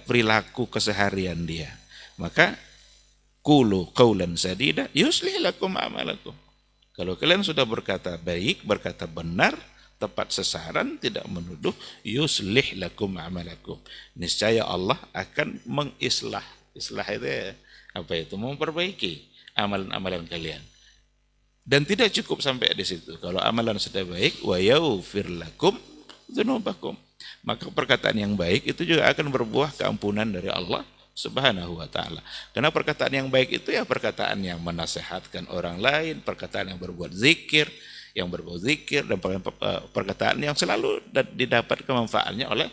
perilaku keseharian dia. Maka qulu qawlan sadida yuslih lakum a'malakum. Kalau kalian sudah berkata baik, berkata benar, tepat sasaran, tidak menuduh, yuslih lakum a'malakum. Niscaya Allah akan mengislah. Islah itu apa itu? Memperbaiki amalan-amalan kalian. Dan tidak cukup sampai di situ. Kalau amalan sudah baik, wa yaghfir lakum dzunubakum. Maka perkataan yang baik itu juga akan berbuah keampunan dari Allah Subhanahu wa ta'ala. Karena perkataan yang baik itu ya perkataan yang menasehatkan orang lain, perkataan yang berbuat zikir, dan perkataan yang selalu didapatkan manfaatnya oleh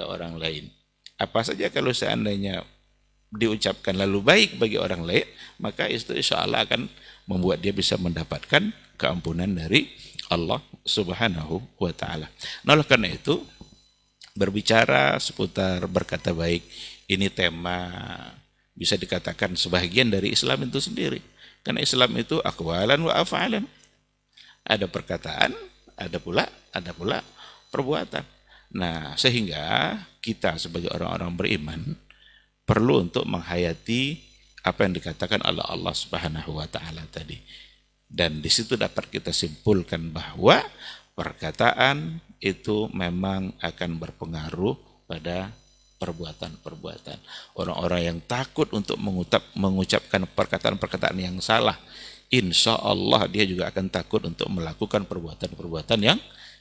orang lain. Apa saja kalau seandainya diucapkan lalu baik bagi orang lain, maka itu insya Allah akan membuat dia bisa mendapatkan keampunan dari Allah Subhanahu wa ta'ala. Nah, oleh karena itu, berbicara seputar berkata baik, ini tema bisa dikatakan sebagian dari Islam itu sendiri. Karena Islam itu aqwalan wa af'alan. Ada perkataan, ada pula perbuatan. Nah, sehingga kita sebagai orang-orang beriman perlu untuk menghayati apa yang dikatakan oleh Allah Subhanahu wa ta'ala tadi. Dan di situ dapat kita simpulkan bahwa perkataan itu memang akan berpengaruh pada perbuatan-perbuatan. Orang-orang yang takut untuk mengucapkan perkataan-perkataan yang salah, insya Allah dia juga akan takut untuk melakukan perbuatan-perbuatan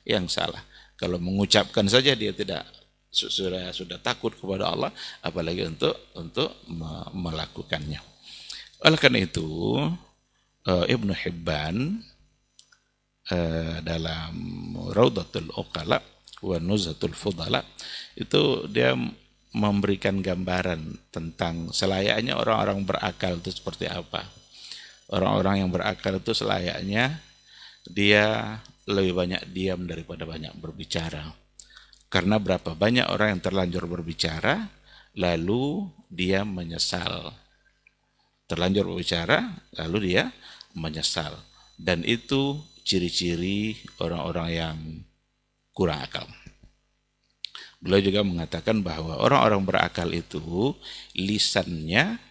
yang salah. Kalau mengucapkan saja dia tidak sudah takut kepada Allah, apalagi untuk melakukannya. Oleh karena itu, Ibnu Hibban dalam Raudatul Uqala wa Nuzhatul Fudala itu dia memberikan gambaran tentang selayaknya orang-orang berakal itu seperti apa. Orang-orang yang berakal itu selayaknya dia lebih banyak diam daripada banyak berbicara. Karena berapa banyak orang yang terlanjur berbicara lalu dia menyesal. Terlanjur berbicara lalu dia menyesal. Dan itu ciri-ciri orang-orang yang kurang akal. Beliau juga mengatakan bahwa orang-orang berakal itu lisannya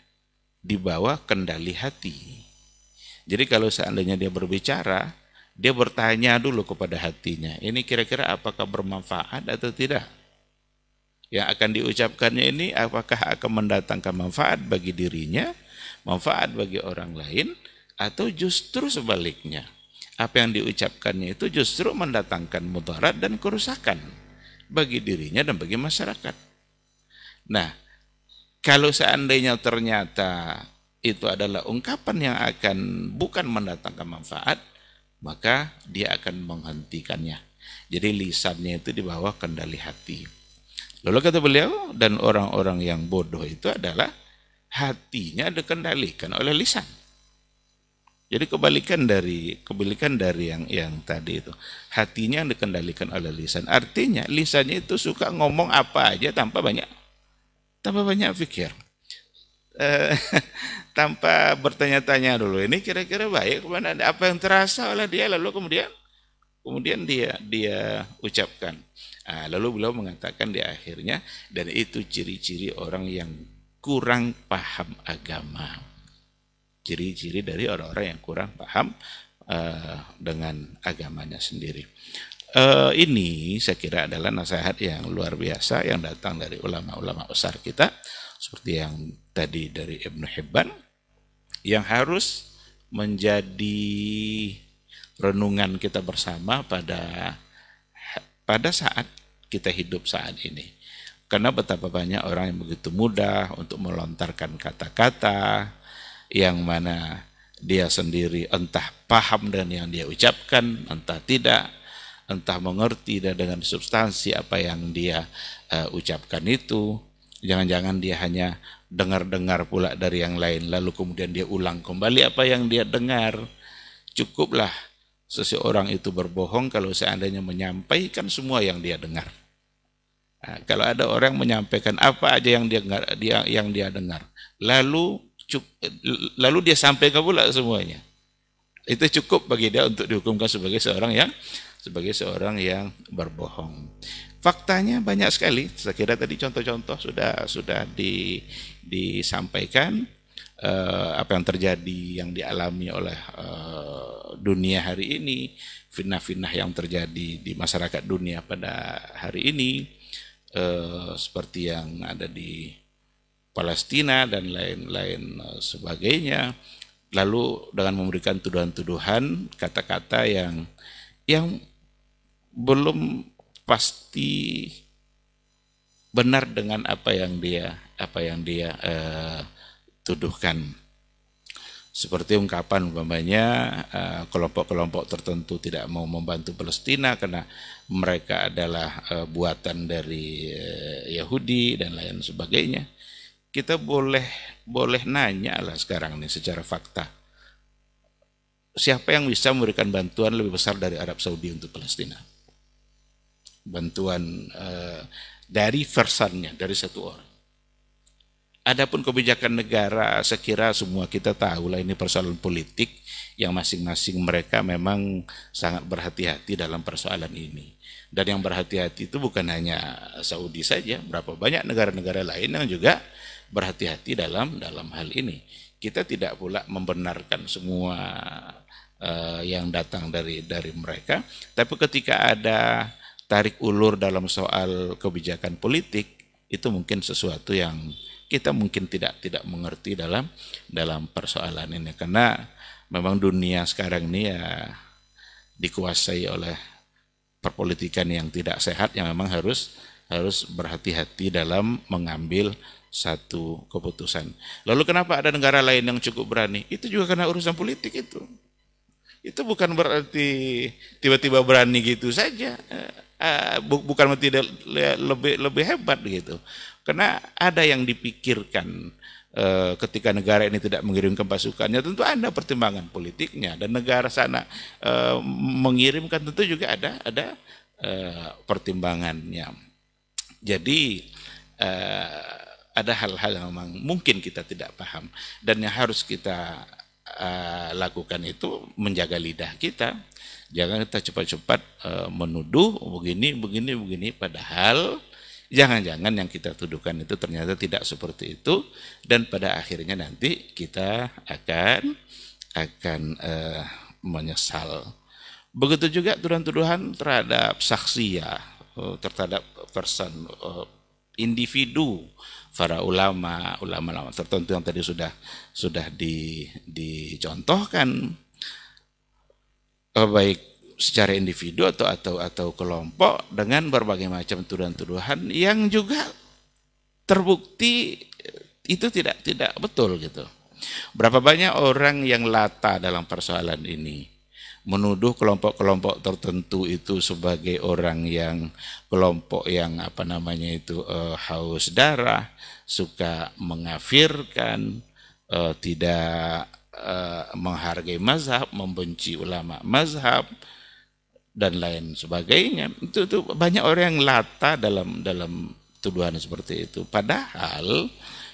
di bawah kendali hati. Jadi kalau seandainya dia berbicara, dia bertanya dulu kepada hatinya, ini kira-kira apakah bermanfaat atau tidak? Yang akan diucapkannya ini apakah akan mendatangkan manfaat bagi dirinya, manfaat bagi orang lain, atau justru sebaliknya? Apa yang diucapkannya itu justru mendatangkan mudarat dan kerusakan bagi dirinya dan bagi masyarakat. Nah, kalau seandainya ternyata itu adalah ungkapan yang akan bukan mendatangkan manfaat, maka dia akan menghentikannya. Jadi lisannya itu di bawah kendali hati. Lalu kata beliau, dan orang-orang yang bodoh itu adalah hatinya dikendalikan oleh lisan. Jadi kebalikan dari yang tadi itu. Hatinya yang dikendalikan oleh lisan. Artinya lisannya itu suka ngomong apa aja tanpa banyak pikir. Tanpa bertanya-tanya dulu, ini kira-kira baik kemana, apa yang terasa oleh dia, lalu kemudian dia ucapkan. Lalu beliau mengatakan di akhirnya, dan itu ciri-ciri orang yang kurang paham agama. Ciri-ciri dari orang-orang yang kurang paham dengan agamanya sendiri. Ini saya kira adalah nasihat yang luar biasa yang datang dari ulama-ulama besar kita, seperti yang tadi dari Ibnu Hibban, yang harus menjadi renungan kita bersama pada saat kita hidup saat ini. Karena betapa banyak orang yang begitu mudah untuk melontarkan kata-kata yang mana dia sendiri entah paham dengan yang dia ucapkan, entah tidak, entah mengerti dengan substansi apa yang dia ucapkan itu. Jangan-jangan dia hanya dengar-dengar pula dari yang lain, lalu kemudian dia ulang kembali apa yang dia dengar. Cukuplah seseorang itu berbohong kalau seandainya menyampaikan semua yang dia dengar. Kalau ada orang menyampaikan apa aja yang dia dengar, lalu dia sampaikan pula semuanya, itu cukup bagi dia untuk dihukumkan sebagai seorang yang berbohong. Faktanya banyak sekali. Saya kira tadi contoh-contoh sudah disampaikan apa yang terjadi, yang dialami oleh dunia hari ini, fitnah-fitnah yang terjadi di masyarakat dunia pada hari ini, seperti yang ada di Palestina dan lain-lain sebagainya. Lalu dengan memberikan tuduhan-tuduhan, kata-kata yang belum pasti benar dengan apa yang dia tuduhkan. Seperti ungkapan umpamanya kelompok-kelompok tertentu tidak mau membantu Palestina karena mereka adalah buatan dari Yahudi dan lain sebagainya. Kita boleh nanya lah sekarang nih secara fakta. Siapa yang bisa memberikan bantuan lebih besar dari Arab Saudi untuk Palestina? Bantuan dari versannya, dari satu orang. Adapun kebijakan negara, saya kira semua kita tahu lah ini persoalan politik yang masing-masing mereka memang sangat berhati-hati dalam persoalan ini. Dan yang berhati-hati itu bukan hanya Saudi saja, berapa banyak negara-negara lain yang juga berhati-hati dalam hal ini. Kita tidak pula membenarkan semua yang datang dari mereka, tapi ketika ada tarik ulur dalam soal kebijakan politik, itu mungkin sesuatu yang kita mungkin tidak mengerti dalam persoalan ini, karena memang dunia sekarang ini ya dikuasai oleh perpolitikan yang tidak sehat, yang memang harus berhati-hati dalam mengambil satu keputusan. Lalu kenapa ada negara lain yang cukup berani? Itu juga karena urusan politik itu. Itu bukan berarti tiba-tiba berani gitu saja. Bukan berarti lebih hebat gitu. Karena ada yang dipikirkan ketika negara ini tidak mengirimkan pasukannya, tentu ada pertimbangan politiknya, dan negara sana mengirimkan tentu juga ada pertimbangannya. Jadi ada hal-hal yang memang mungkin kita tidak paham, dan yang harus kita lakukan itu menjaga lidah kita. Jangan kita cepat-cepat menuduh begini, padahal jangan-jangan yang kita tuduhkan itu ternyata tidak seperti itu, dan pada akhirnya nanti kita akan menyesal. Begitu juga tuduhan-tuduhan terhadap saksi ya, terhadap person, individu, para ulama tertentu yang tadi sudah dicontohkan, baik secara individu atau kelompok, dengan berbagai macam tuduhan-tuduhan yang juga terbukti itu tidak betul gitu. Berapa banyak orang yang lata dalam persoalan ini, menuduh kelompok-kelompok tertentu itu sebagai orang yang kelompok yang haus darah, suka mengkafirkan, tidak menghargai mazhab, membenci ulama mazhab dan lain sebagainya. Itu banyak orang yang lata dalam tuduhan seperti itu. Padahal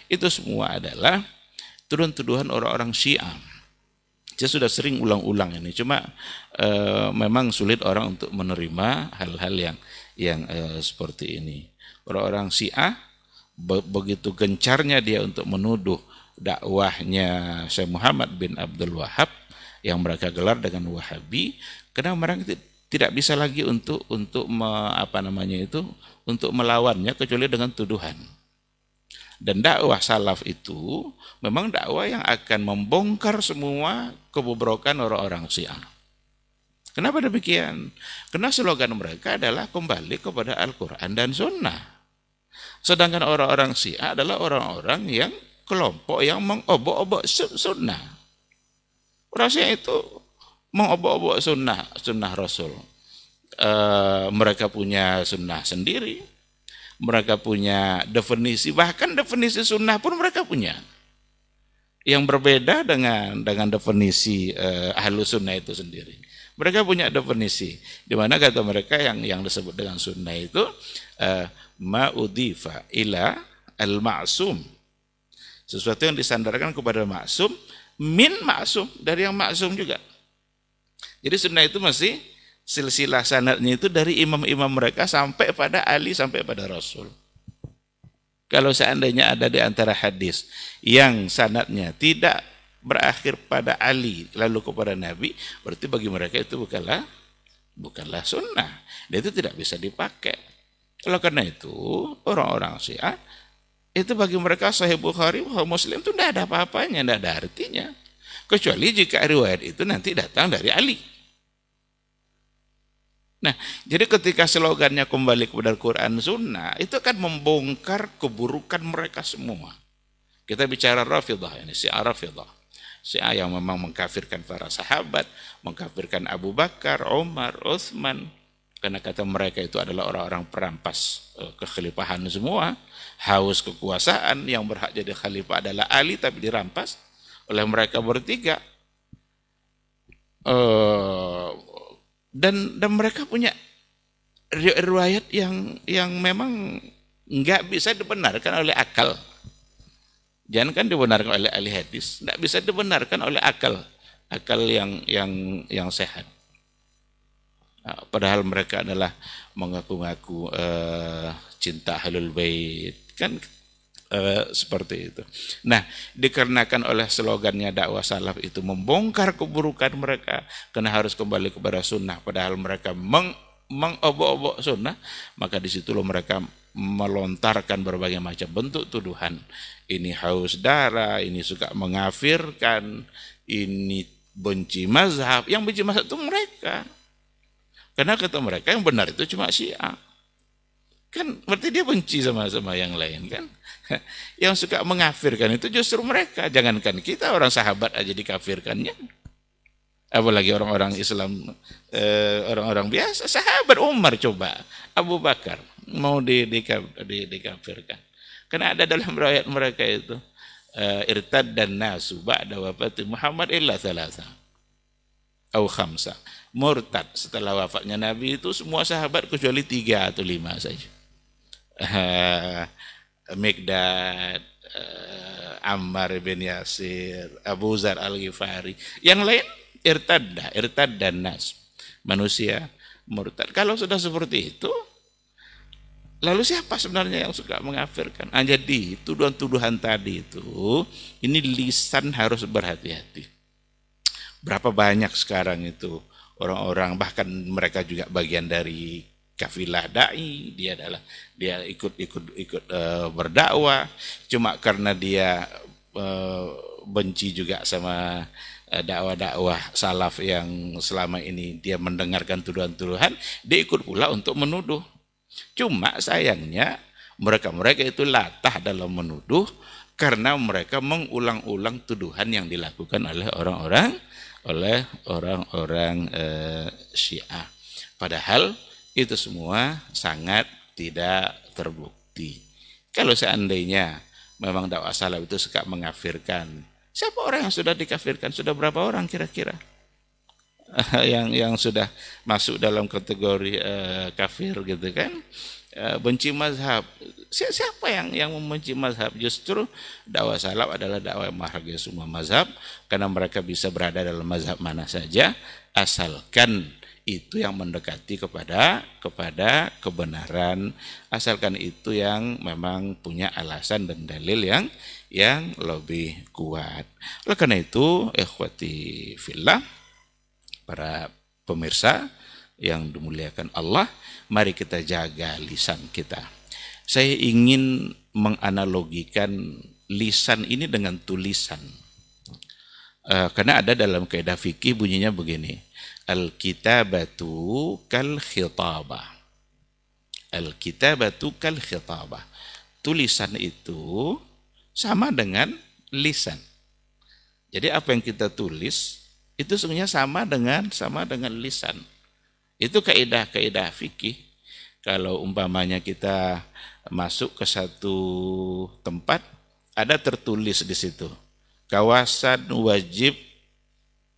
itu semua adalah tuduhan-tuduhan orang-orang Syiah. Saya sudah sering ulang-ulang ini, cuma memang sulit orang untuk menerima hal-hal yang seperti ini. Orang-orang Syiah begitu gencarnya dia untuk menuduh dakwahnya Syekh Muhammad bin Abdul Wahab yang mereka gelar dengan Wahabi, karena mereka tidak bisa lagi untuk melawannya kecuali dengan tuduhan. Dan dakwah salaf itu memang dakwah yang akan membongkar semua kebobrokan orang-orang Syiah. Kenapa demikian? Karena slogan mereka adalah kembali kepada Al-Quran dan Sunnah. Sedangkan orang-orang Syiah adalah orang-orang yang kelompok yang mengobok-obok sunnah. Orang Syiah itu mengobok-obok sunnah Rasul. Mereka punya sunnah sendiri. Mereka punya definisi, bahkan definisi sunnah pun mereka punya, yang berbeda dengan definisi ahlu sunnah itu sendiri. Mereka punya definisi, di mana kata mereka yang disebut dengan sunnah itu ma'udhifa ila al-ma'sum, sesuatu yang disandarkan kepada maksum, min maksum, dari yang maksum juga. Jadi sunnah itu masih silsilah sanadnya itu dari imam-imam mereka sampai pada Ali, sampai pada Rasul. Kalau seandainya ada di antara hadis yang sanadnya tidak berakhir pada Ali lalu kepada Nabi, berarti bagi mereka itu bukanlah sunnah. Dan itu tidak bisa dipakai. Kalau karena itu orang-orang Syiah itu bagi mereka Sahih Bukhari, Muslim itu tidak ada apa-apanya, tidak ada artinya, kecuali jika riwayat itu nanti datang dari Ali. Nah, jadi ketika slogannya kembali kepada Quran Sunnah, itu akan membongkar keburukan mereka semua. Kita bicara Rafidhah, ini Syiah Rafidhah. Syiah yang memang mengkafirkan para sahabat, mengkafirkan Abu Bakar, Umar, Utsman, karena kata mereka itu adalah orang-orang perampas kekhalifahan semua, haus kekuasaan, yang berhak jadi khalifah adalah Ali tapi dirampas oleh mereka bertiga. Dan mereka punya riwayat yang memang nggak bisa dibenarkan oleh akal. Jangan kan dibenarkan oleh ahli hadis, nggak bisa dibenarkan oleh akal yang sehat. Nah, padahal mereka adalah mengaku-ngaku cinta Ahlul Bait, kan seperti itu. Nah, dikarenakan oleh slogannya dakwah salaf itu membongkar keburukan mereka, karena harus kembali kepada sunnah, padahal mereka mengobok-obok sunnah, maka disitulah mereka melontarkan berbagai macam bentuk tuduhan. Ini haus darah, ini suka mengafirkan, ini benci mazhab. Yang benci mazhab itu mereka. Karena kata mereka yang benar itu cuma Syiah. Kan berarti dia benci sama yang lain kan. Yang suka mengafirkan itu justru mereka. Jangankan kita, orang sahabat aja dikafirkannya. Apalagi orang-orang Islam, orang-orang biasa. Sahabat Umar coba, Abu Bakar mau dikafirkan. Karena ada dalam riwayat mereka itu, irtaddan nasu ba'da wafati Muhammad illa thalatha au khamsa. Murtad setelah wafatnya Nabi itu semua sahabat kecuali 3 atau 5 saja. Miqdad, Ammar bin Yasir, Abu Zar al-Ghifari. Yang lain irtaddan nas, manusia murtad. Kalau sudah seperti itu, lalu siapa sebenarnya yang suka mengafirkan? Jadi tuduhan-tuduhan tadi itu, ini lisan harus berhati-hati. Berapa banyak sekarang itu orang-orang, bahkan mereka juga bagian dari kafilah dai, dia ikut berdakwah, cuma karena dia benci juga sama dakwah-dakwah salaf yang selama ini dia mendengarkan tuduhan-tuduhan, dia ikut pula untuk menuduh. Cuma sayangnya mereka itu latah dalam menuduh karena mereka mengulang-ulang tuduhan yang dilakukan oleh orang-orang Syiah. Padahal itu semua sangat tidak terbukti. Kalau seandainya memang dakwah salaf itu suka mengafirkan, siapa orang yang sudah dikafirkan? Sudah berapa orang kira-kira yang sudah masuk dalam kategori kafir gitu kan? Benci mazhab. Siapa yang membenci mazhab? Justru dakwah salaf adalah dakwah yang menghargai semua mazhab, karena mereka bisa berada dalam mazhab mana saja asalkan itu yang mendekati kepada kebenaran, asalkan itu yang memang punya alasan dan dalil yang lebih kuat. Oleh karena itu, ikhwati fillah, para pemirsa yang dimuliakan Allah, mari kita jaga lisan kita. Saya ingin menganalogikan lisan ini dengan tulisan. Karena ada dalam kaidah fikih bunyinya begini, al-kitabatu kal khitabah. Al-kitabatu kal khitabah. Tulisan itu sama dengan lisan. Jadi apa yang kita tulis itu sebenarnya sama dengan lisan. Itu kaidah fikih. Kalau umpamanya kita masuk ke satu tempat, ada tertulis di situ, kawasan wajib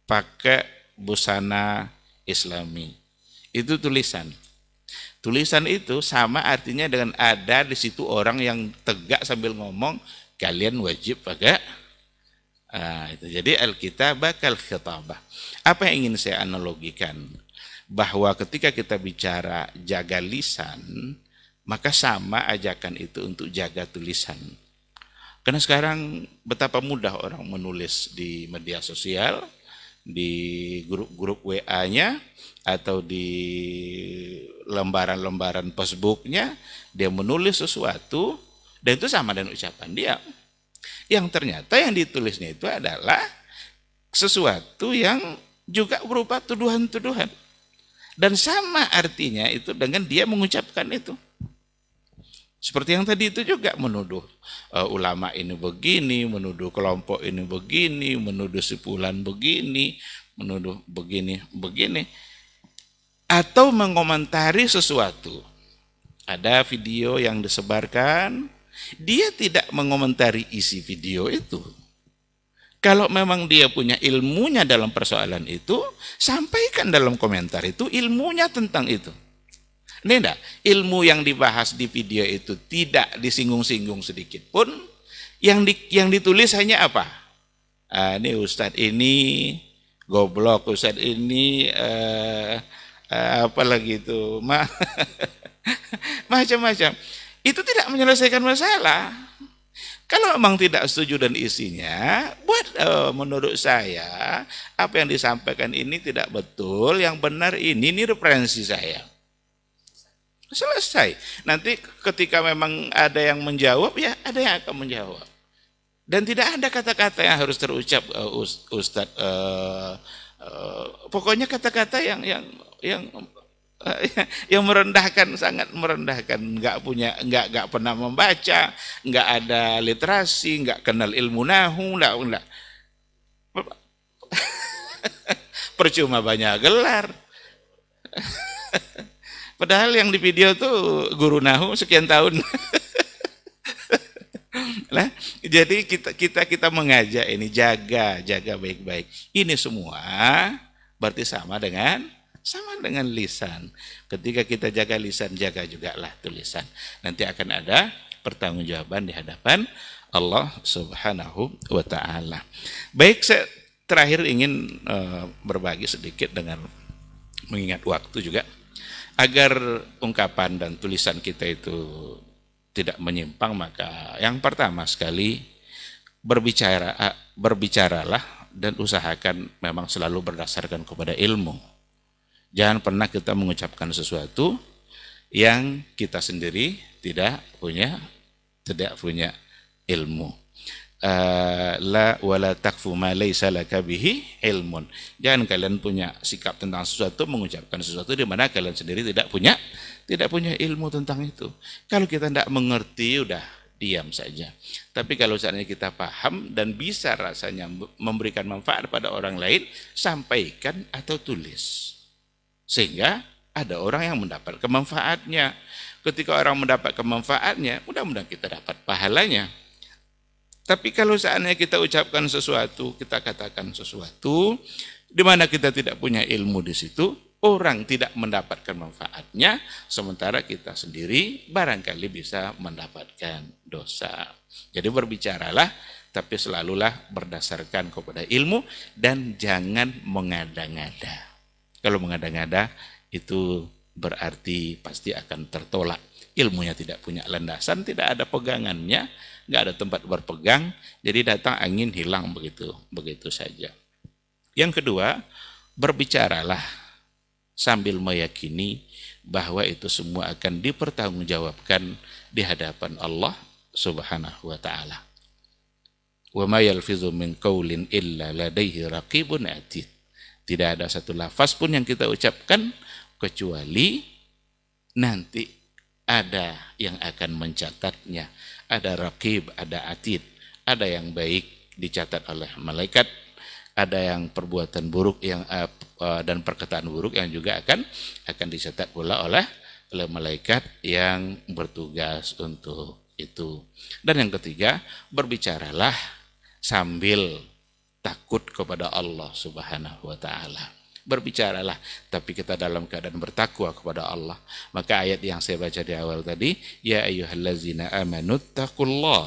pakai busana Islami. Itu tulisan. Tulisan itu sama artinya dengan ada di situ orang yang tegak sambil ngomong, kalian wajib pakai. Itu. Jadi al-kitabah kal khitabah. Apa yang ingin saya analogikan? Bahwa ketika kita bicara jaga lisan, maka sama ajakan itu untuk jaga tulisan. Karena sekarang betapa mudah orang menulis di media sosial, di grup-grup WA-nya, atau di lembaran-lembaran Facebooknya, dia menulis sesuatu, dan itu sama dengan ucapan dia. Yang ternyata yang ditulisnya itu adalah sesuatu yang juga berupa tuduhan-tuduhan. Dan sama artinya itu dengan dia mengucapkan itu. Seperti yang tadi itu juga menuduh ulama ini begini, menuduh kelompok ini begini, menuduh sepulan begini, menuduh begini. Atau mengomentari sesuatu. Ada video yang disebarkan, dia tidak mengomentari isi video itu. Kalau memang dia punya ilmunya dalam persoalan itu, sampaikan dalam komentar itu ilmunya tentang itu. Ini enggak, ilmu yang dibahas di video itu tidak disinggung-singgung sedikit pun. Yang ditulis hanya apa? Ini Ustadz ini goblok, Ustadz ini apa lagi itu, macam-macam. Itu tidak menyelesaikan masalah. Kalau memang tidak setuju dan isinya, menurut saya apa yang disampaikan ini tidak betul, yang benar ini referensi saya. Selesai. Nanti ketika memang ada yang menjawab, ya ada yang akan menjawab. Dan tidak ada kata-kata yang harus terucap, Ustadz. Pokoknya kata-kata yang merendahkan, sangat merendahkan. Nggak pernah membaca, nggak ada literasi, nggak kenal ilmu nahu, nggak. Percuma banyak gelar. Padahal yang di video tuh guru nahu sekian tahun. Nah, jadi kita mengajak ini jaga baik-baik. Ini semua berarti sama dengan lisan. Ketika kita jaga lisan, jaga jugalah tulisan. Nanti akan ada pertanggungjawaban di hadapan Allah Subhanahu wa taala. Baik, saya terakhir ingin berbagi sedikit dengan mengingat waktu juga, agar ungkapan dan tulisan kita itu tidak menyimpang. Maka yang pertama sekali, berbicaralah dan usahakan memang selalu berdasarkan kepada ilmu. Jangan pernah kita mengucapkan sesuatu yang kita sendiri tidak punya ilmu. La wala takfu ma laysa laka bihi ilmun. Jangan kalian punya sikap tentang sesuatu, mengucapkan sesuatu di mana kalian sendiri tidak punya ilmu tentang itu. Kalau kita tidak mengerti, udah diam saja. Tapi kalau seandainya kita paham dan bisa rasanya memberikan manfaat pada orang lain, sampaikan atau tulis. Sehingga ada orang yang mendapat kemanfaatnya. Ketika orang mendapat kemanfaatnya, mudah-mudahan kita dapat pahalanya. Tapi kalau seandainya kita ucapkan sesuatu, kita katakan sesuatu, di mana kita tidak punya ilmu di situ, orang tidak mendapatkan manfaatnya, sementara kita sendiri barangkali bisa mendapatkan dosa. Jadi berbicaralah, tapi selalulah berdasarkan kepada ilmu dan jangan mengada-ngada. Kalau mengada-ngada itu berarti pasti akan tertolak. Ilmunya tidak punya landasan, tidak ada pegangannya, nggak ada tempat berpegang, jadi datang angin hilang begitu saja. Yang kedua, berbicaralah sambil meyakini bahwa itu semua akan dipertanggungjawabkan di hadapan Allah Subhanahu wa taala. Wa ma yalfizu min qaulin illa ladaihi raqibun atid. Tidak ada satu lafaz pun yang kita ucapkan kecuali nanti ada yang akan mencatatnya. Ada raqib, ada atid, ada yang baik dicatat oleh malaikat, ada yang perbuatan buruk yang dan perkataan buruk yang juga akan dicatat pula oleh malaikat yang bertugas untuk itu. Dan yang ketiga, berbicaralah sambil takut kepada Allah Subhanahu wa taala. Berbicaralah, tapi kita dalam keadaan bertakwa kepada Allah. Maka ayat yang saya baca di awal tadi, ya ayyuhallazina amanu taqullah.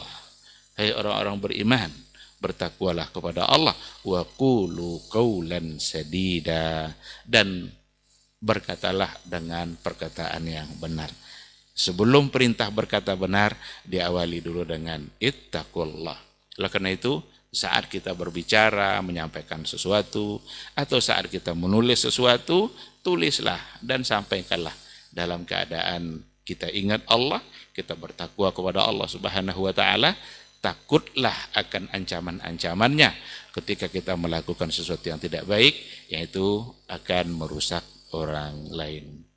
Hai orang-orang beriman, bertakwalah kepada Allah. Wa qulu qawlan sadida, dan berkatalah dengan perkataan yang benar. Sebelum perintah berkata benar, diawali dulu dengan ittaqullah. Oleh karena itu, saat kita berbicara, menyampaikan sesuatu, atau saat kita menulis sesuatu, tulislah dan sampaikanlah dalam keadaan kita ingat Allah, kita bertakwa kepada Allah Subhanahu wa taala, takutlah akan ancaman-ancamannya ketika kita melakukan sesuatu yang tidak baik, yaitu akan merusak orang lain.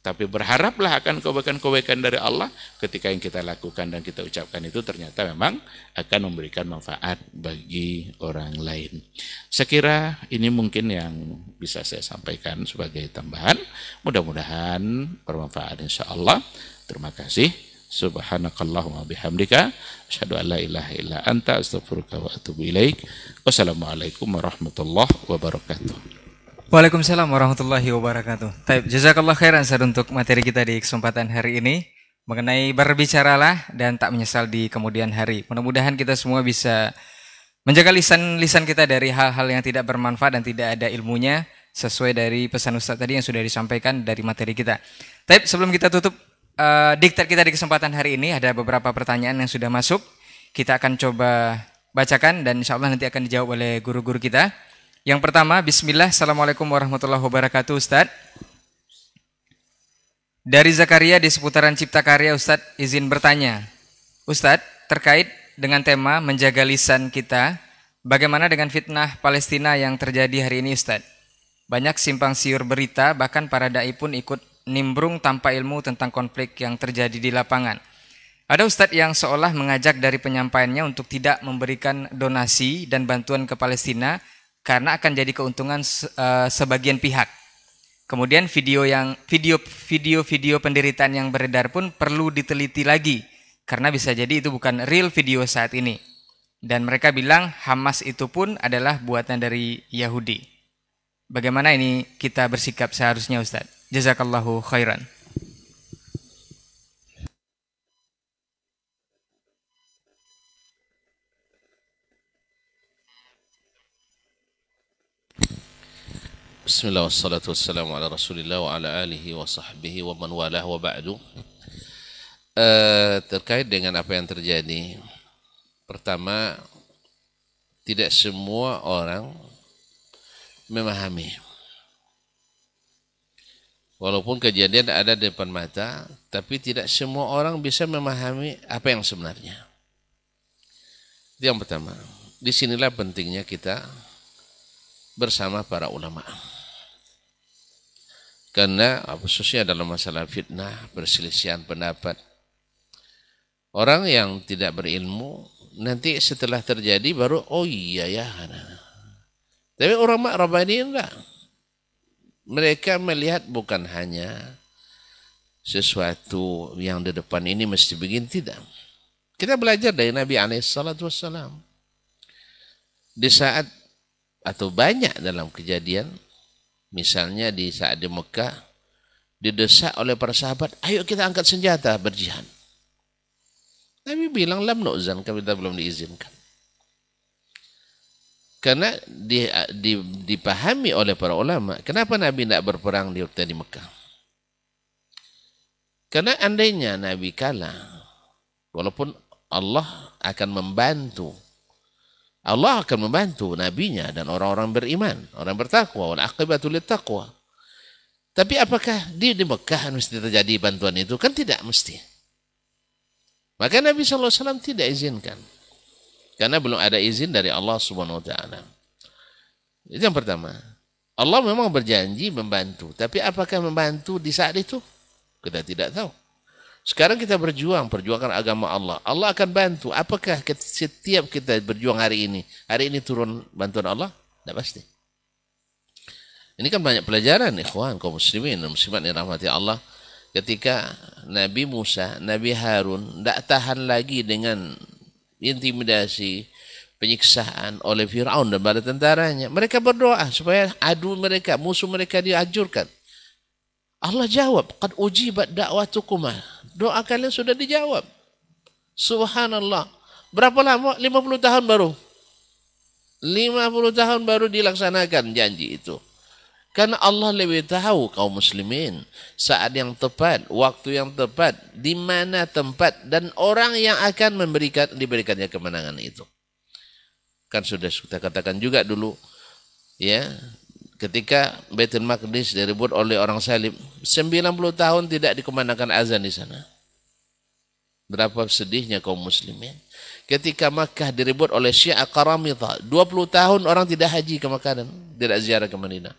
Tapi berharaplah akan kebaikan-kebaikan dari Allah ketika yang kita lakukan dan kita ucapkan itu ternyata memang akan memberikan manfaat bagi orang lain. Saya kira ini mungkin yang bisa saya sampaikan sebagai tambahan. Mudah-mudahan bermanfaat insyaAllah. Terima kasih. Subhanakallahumma bihamdika asyhadu an la ilaha illa anta astaghfiruka wa atubu ilaik. Wassalamualaikum warahmatullahi wabarakatuh. Waalaikumsalam warahmatullahi wabarakatuh. Taib, jazakallah khairan Ustaz untuk materi kita di kesempatan hari ini mengenai berbicaralah dan tak menyesal di kemudian hari. Mudah-mudahan kita semua bisa menjaga lisan kita dari hal-hal yang tidak bermanfaat dan tidak ada ilmunya sesuai dari pesan Ustaz tadi yang sudah disampaikan dari materi kita. Taib, sebelum kita tutup diktat kita di kesempatan hari ini, ada beberapa pertanyaan yang sudah masuk. Kita akan coba bacakan dan insya Allah nanti akan dijawab oleh guru-guru kita. Yang pertama, bismillah, assalamualaikum warahmatullahi wabarakatuh Ustadz. Dari Zakaria di seputaran Cipta Karya, Ustadz izin bertanya. Ustadz, terkait dengan tema menjaga lisan kita, bagaimana dengan fitnah Palestina yang terjadi hari ini Ustadz? Banyak simpang siur berita, bahkan para da'i pun ikut nimbrung tanpa ilmu tentang konflik yang terjadi di lapangan. Ada Ustadz yang seolah mengajak dari penyampaiannya untuk tidak memberikan donasi dan bantuan ke Palestina, karena akan jadi keuntungan sebagian pihak. Kemudian video penderitaan yang beredar pun perlu diteliti lagi, karena bisa jadi itu bukan real video saat ini. Dan mereka bilang Hamas itu pun adalah buatan dari Yahudi. Bagaimana ini kita bersikap seharusnya Ustaz? Jazakallahu khairan. Bismillah wassalatu wassalamu ala rasulillah wa ala alihi wa sahbihi wa man walah wa ba'du. Terkait dengan apa yang terjadi, pertama, tidak semua orang memahami. Walaupun kejadian ada di depan mata, tapi tidak semua orang bisa memahami apa yang sebenarnya. Itu yang pertama. Disinilah pentingnya kita bersama para ulama. Karena khususnya dalam masalah fitnah, perselisihan pendapat, orang yang tidak berilmu nanti setelah terjadi baru oh iya ya. Tapi orang Rabbani enggak. Mereka melihat bukan hanya sesuatu yang di depan ini mesti begini, tidak. Kita belajar dari Nabi SAW. Di saat atau banyak dalam kejadian, misalnya di saat di Mekah, didesak oleh para sahabat, ayo kita angkat senjata berjihad. Nabi bilang, lam nu'zan, kita belum diizinkan. Karena dipahami oleh para ulama, kenapa Nabi tidak berperang di waktu di Mekah? Karena andainya Nabi kalah, walaupun Allah akan membantu, Allah akan membantu nabinya dan orang-orang beriman, orang bertakwa, wal aqibatu lit taqwa. Tapi apakah di Mekah mesti terjadi bantuan itu? Kan tidak mesti. Maka Nabi SAW tidak izinkan. Karena belum ada izin dari Allah Subhanahu wa taala. Itu yang pertama. Allah memang berjanji membantu, tapi apakah membantu di saat itu? Kita tidak tahu. Sekarang kita perjuangkan agama Allah. Allah akan bantu. Apakah setiap kita berjuang hari ini turun bantuan Allah? Tidak pasti. Ini kan banyak pelajaran, ikhwan, kaum muslimin dan muslimat yang rahmati Allah. Ketika Nabi Musa, Nabi Harun tidak tahan lagi dengan intimidasi, penyiksaan oleh Fir'aun dan bala tentaranya. Mereka berdoa supaya musuh mereka dihancurkan. Allah jawab, qad ujibat da'watukuma. Doa kalian sudah dijawab. Subhanallah. Berapa lama? 50 tahun baru. 50 tahun baru dilaksanakan janji itu. Karena Allah lebih tahu kaum muslimin saat yang tepat, waktu yang tepat, di mana tempat dan orang yang akan diberikannya kemenangan itu. Kan sudah kita katakan juga dulu, ya, ketika Baitul Maqdis direbut oleh orang salib, 90 tahun tidak dikumandangkan azan di sana. Berapa sedihnya kaum muslimin. Ketika Makkah direbut oleh Syiah Qaramidhah, 20 tahun orang tidak haji ke Makkah dan tidak ziarah ke Madinah.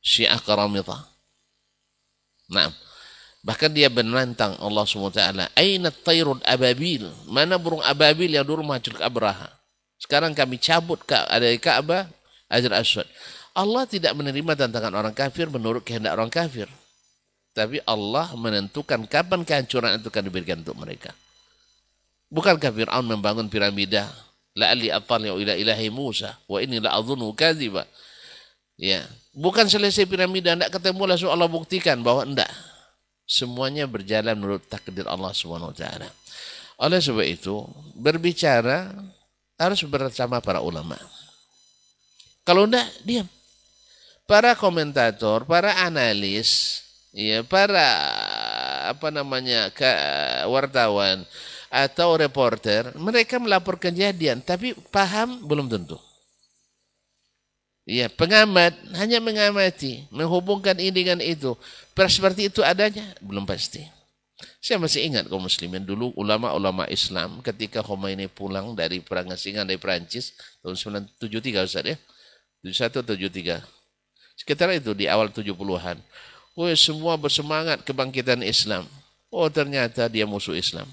Syiah Qaramitah. Nah, bahkan dia menantang Allah SWT. Aina tayrul ababil? Mana burung ababil yang dulu maju ke Abraha? Sekarang kami cabut dari Ka'bah, Hajar Aswad. Allah tidak menerima tantangan orang kafir menurut kehendak orang kafir. Tapi Allah menentukan kapan kehancuran itu akan diberikan untuk mereka. Bukankah Fir'aun membangun piramida? La'alli attali'u ila ilahi Musa wa inni la'adhunnu kadhiba. Ya, bukan selesai piramida enggak ketemu langsung Allah buktikan bahwa enggak. Semuanya berjalan menurut takdir Allah Subhanahu wa taala. Oleh sebab itu, berbicara harus bersama para ulama. Kalau enggak, diam. Para komentator, para analis, ya, para wartawan atau reporter, mereka melapor kejadian, tapi paham belum tentu. Ya, pengamat hanya mengamati, menghubungkan ini dengan itu. Seperti itu adanya, belum pasti. Saya masih ingat kaum muslimin dulu ulama-ulama Islam ketika Khomeini pulang dari perang asingan dari Perancis tahun 1973 Ustaz ya. 71 atau 73. Sekitar itu di awal 70-an. Woi, semua bersemangat kebangkitan Islam. Oh, ternyata dia musuh Islam.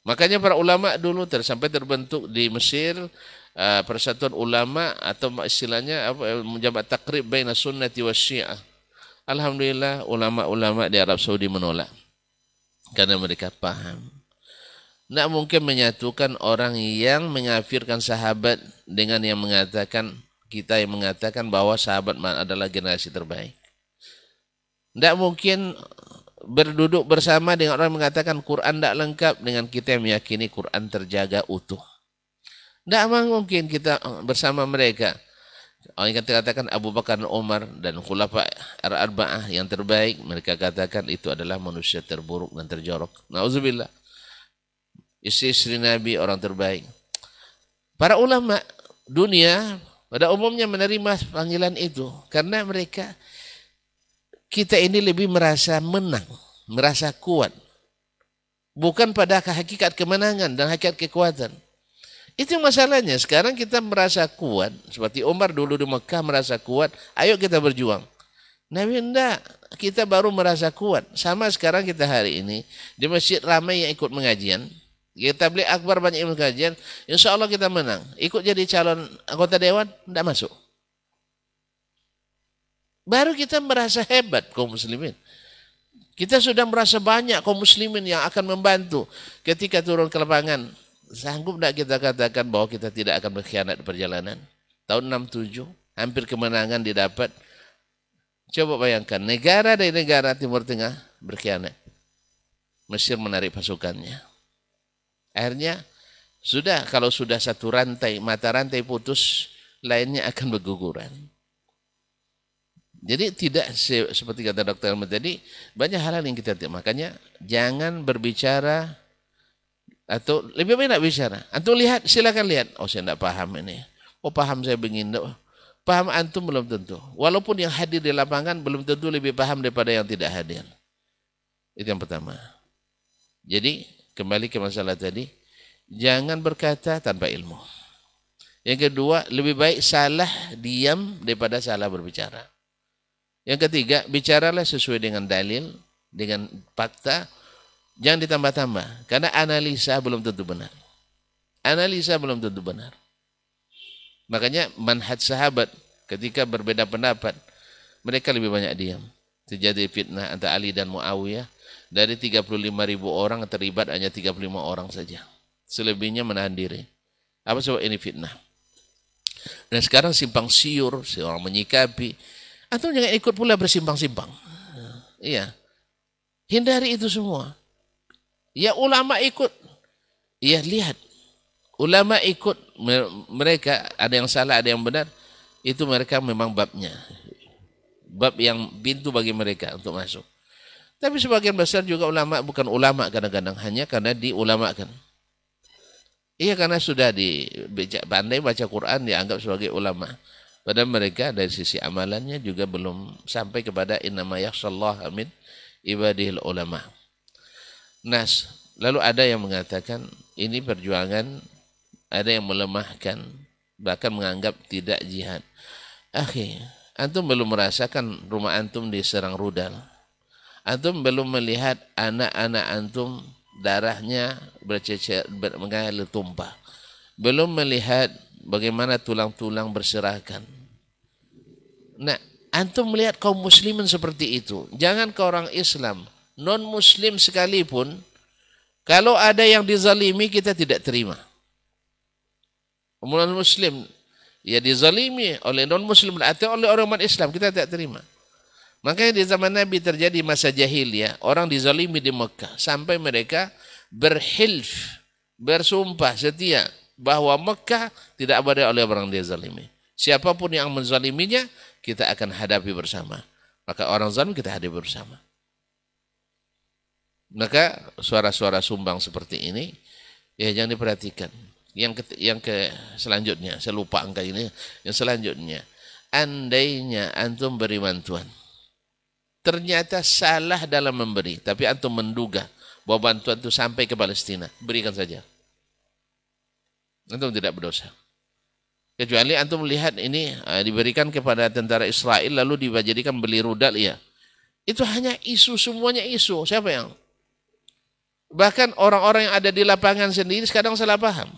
Makanya para ulama dulu sampai terbentuk di Mesir persatuan ulama atau istilahnya Jamat Takrib Baina Sunnati wa Syiah. Alhamdulillah ulama-ulama di Arab Saudi menolak. Karena mereka paham. Tidak mungkin menyatukan orang yang mengafirkan sahabat dengan yang mengatakan, kita yang mengatakan bahwa sahabat adalah generasi terbaik. Tidak mungkin berduduk bersama dengan orang yang mengatakan Quran tidak lengkap dengan kita yang meyakini Quran terjaga utuh. Tidak mungkin kita bersama mereka. Orang yang katakan Abu Bakar dan Umar dan Khulafa Ar-Arba'ah yang terbaik, mereka katakan itu adalah manusia terburuk dan terjorok. Nauzubillah. Istri-istri Nabi orang terbaik. Para ulama dunia pada umumnya menerima panggilan itu karena mereka, kita ini lebih merasa menang, merasa kuat. Bukan pada hakikat kemenangan dan hakikat kekuatan. Itu masalahnya. Sekarang kita merasa kuat. Seperti Umar dulu di Mekah merasa kuat. Ayo kita berjuang. Nabi enggak. Kita baru merasa kuat. Sama sekarang kita hari ini. Di masjid ramai yang ikut mengajian. Kita beli akbar banyak yang mengajian. Insya Allah kita menang. Ikut jadi calon anggota dewan. Enggak masuk. Baru kita merasa hebat kaum muslimin. Kita sudah merasa banyak kaum muslimin yang akan membantu. Ketika turun ke lapangan. Sanggup tidak kita katakan bahwa kita tidak akan berkhianat di perjalanan? Tahun 67, hampir kemenangan didapat. Coba bayangkan, negara dari negara Timur Tengah berkhianat. Mesir menarik pasukannya. Akhirnya, kalau sudah satu rantai, mata rantai putus, lainnya akan berguguran. Jadi tidak seperti kata Dr. Ahmad tadi, banyak hal yang kita tidak. Makanya, jangan berbicara atau lebih baik tidak bicara. Antum lihat, silakan lihat. Oh, saya tidak paham ini. Oh, paham saya begini. Paham antum belum tentu. Walaupun yang hadir di lapangan belum tentu lebih paham daripada yang tidak hadir. Itu yang pertama. Jadi, kembali ke masalah tadi. Jangan berkata tanpa ilmu. Yang kedua, lebih baik salah diam daripada salah berbicara. Yang ketiga, bicaralah sesuai dengan dalil, dengan fakta. Jangan ditambah-tambah, karena analisa belum tentu benar. Analisa belum tentu benar. Makanya manhaj sahabat ketika berbeda pendapat, mereka lebih banyak diam. Terjadi fitnah antara Ali dan Muawiyah, dari 35.000 orang terlibat hanya 35 orang saja. Selebihnya menahan diri. Apa sebab ini fitnah? Dan sekarang simpang siur, seorang menyikapi, atau jangan ikut pula bersimpang-simpang. Iya. Hindari itu semua. Ya ulama ikut, ya lihat, ulama ikut, mereka ada yang salah, ada yang benar, itu mereka memang babnya, bab yang pintu bagi mereka untuk masuk. Tapi sebagian besar juga ulama bukan ulama kadang-kadang, hanya karena diulamakan. Iya, karena sudah pandai baca Quran dianggap sebagai ulama. Padahal mereka dari sisi amalannya juga belum sampai kepada innama yakhshallaha min ibadihil ulama. Nas, lalu ada yang mengatakan ini perjuangan, ada yang melemahkan, bahkan menganggap tidak jihad. Antum belum merasakan rumah antum diserang rudal. Antum belum melihat anak-anak antum darahnya mengalir tumpah. Belum melihat bagaimana tulang-tulang berserakan. Nah, antum melihat kaum muslimin seperti itu. Jangan ke orang Islam, non-muslim sekalipun, kalau ada yang dizalimi kita tidak terima. Kemudian muslim ya dizalimi oleh non-muslim atau oleh orang umat Islam, kita tidak terima. Makanya di zaman Nabi terjadi masa jahiliyah, orang dizalimi di Mekah sampai mereka berhilf, bersumpah setia bahwa Mekah tidak ada oleh orang dia zalimi. Siapapun yang menzaliminya, kita akan hadapi bersama. Maka orang zalim kita hadapi bersama. Maka suara-suara sumbang seperti ini ya jangan diperhatikan. Yang ke selanjutnya, saya lupa angka ini. Yang selanjutnya, andainya antum beri bantuan, ternyata salah dalam memberi, tapi antum menduga bahwa bantuan itu sampai ke Palestina, berikan saja. Antum tidak berdosa. Kecuali antum melihat ini diberikan kepada tentara Israel lalu dijadikan beli rudal, ya. Itu hanya isu, semuanya isu. Siapa yang? Bahkan orang-orang yang ada di lapangan sendiri sekarang salah paham.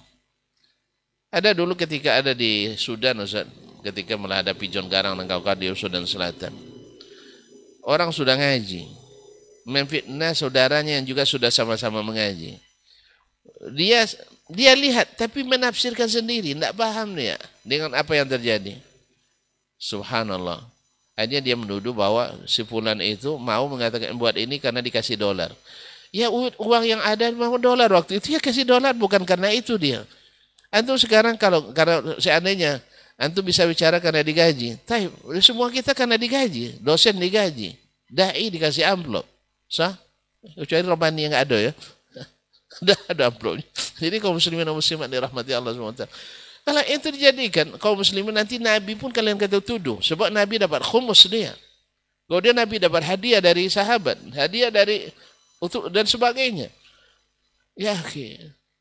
Ada dulu ketika ada di Sudan, Ustaz, ketika menghadapi John Garang dan kawan-kawan di Sudan Selatan. Orang sudah ngaji, memfitnah saudaranya yang juga sudah sama-sama mengaji. Dia lihat tapi menafsirkan sendiri, tidak paham dia dengan apa yang terjadi. Subhanallah. Akhirnya dia menuduh bahwa si fulan itu mau mengatakan buat ini karena dikasih dolar. Ya uang yang ada mau dolar waktu itu, ya kasih dolar, bukan karena itu dia. Antum sekarang kalau seandainya antum bisa bicara karena digaji, tapi semua kita karena digaji, dosen digaji, dai dikasih amplop, sah? Kecuali Robani yang nggak ada ya, ada amplopnya. Jadi kaum muslimin dan muslimat dirahmati Allah SWT. Kalau itu dijadikan kaum muslimin, nanti Nabi pun kalian kata tuduh, sebab Nabi dapat khumus dia. Kemudian Nabi dapat hadiah dari sahabat, hadiah dari dan sebagainya. Ya,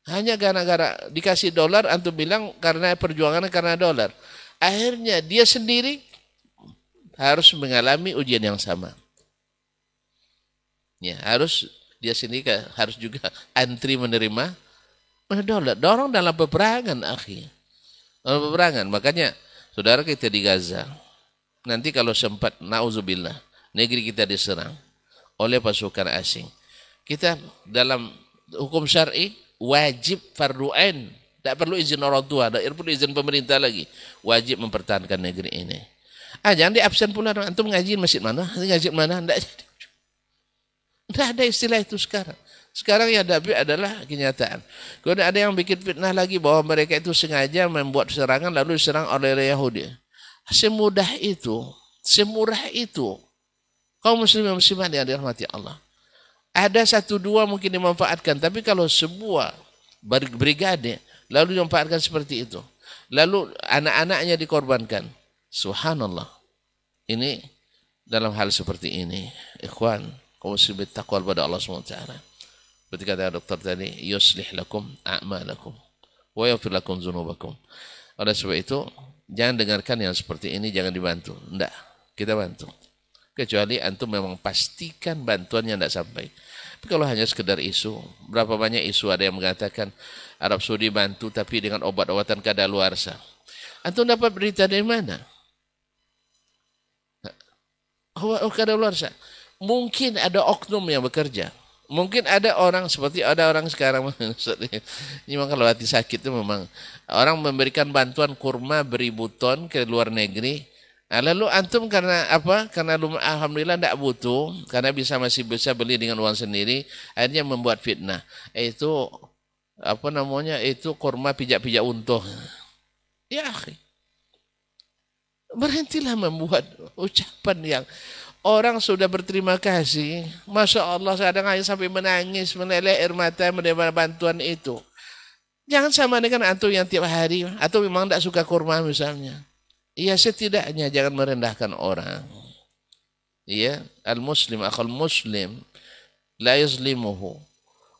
hanya gara-gara dikasih dolar, antum bilang karena perjuangannya karena dolar. Akhirnya dia sendiri harus mengalami ujian yang sama. Ya, dia sendiri harus juga antri menerima dolar. Dorong dalam peperangan, akhi. Dalam peperangan. Makanya, saudara kita di Gaza, nanti kalau sempat, na'udzubillah, negeri kita diserang oleh pasukan asing, kita dalam hukum syar'i wajib fardu ain, tak perlu izin orang tua, tak perlu izin pemerintah lagi, wajib mempertahankan negeri ini. Jangan diabsen pula, antum ngaji masjid mana, ngaji mana, tidak ada istilah itu sekarang. Sekarang yang ada adalah kenyataan. Kemudian ada yang bikin fitnah lagi bahwa mereka itu sengaja membuat serangan lalu diserang oleh Yahudi. Semudah itu, semurah itu, kaum muslimin muslimat yang dirahmati Allah. Ada satu dua mungkin dimanfaatkan, tapi kalau sebuah brigade lalu dimanfaatkan seperti itu, lalu anak-anaknya dikorbankan, subhanallah. Ini dalam hal seperti ini, ikhwan, kaum muslimin taqwa pada Allah SWT. Seperti kata dokter tadi, yuslih lakum a'malakum wa yaghfir lakum dzunubakum. Oleh sebab itu, jangan dengarkan yang seperti ini, jangan dibantu. Enggak, kita bantu. Kecuali antum memang pastikan bantuannya tidak sampai. Tapi kalau hanya sekedar isu, berapa banyak isu ada yang mengatakan Arab Saudi bantu tapi dengan obat-obatan kadaluarsa. Antum dapat berita dari mana? Kadaluarsa. Mungkin ada oknum yang bekerja. Mungkin ada orang seperti ada orang sekarang. Ini memang kalau hati sakit itu memang orang memberikan bantuan kurma beribu ton ke luar negeri. Nah, lalu antum karena apa? Karena alhamdulillah tidak butuh, karena masih bisa beli dengan uang sendiri, akhirnya membuat fitnah. Itu apa namanya? Itu kurma pijak-pijak untuh. Ya, akhi. Berhentilah membuat ucapan yang orang sudah berterima kasih. Masya Allah, kadang hanya sampai menangis, meneleh air mata menerima bantuan itu. Jangan sama dengan antum yang tiap hari atau memang tidak suka kurma misalnya. Iya, setidaknya jangan merendahkan orang. Iya, al-muslim akhul muslim la yuzlimuhu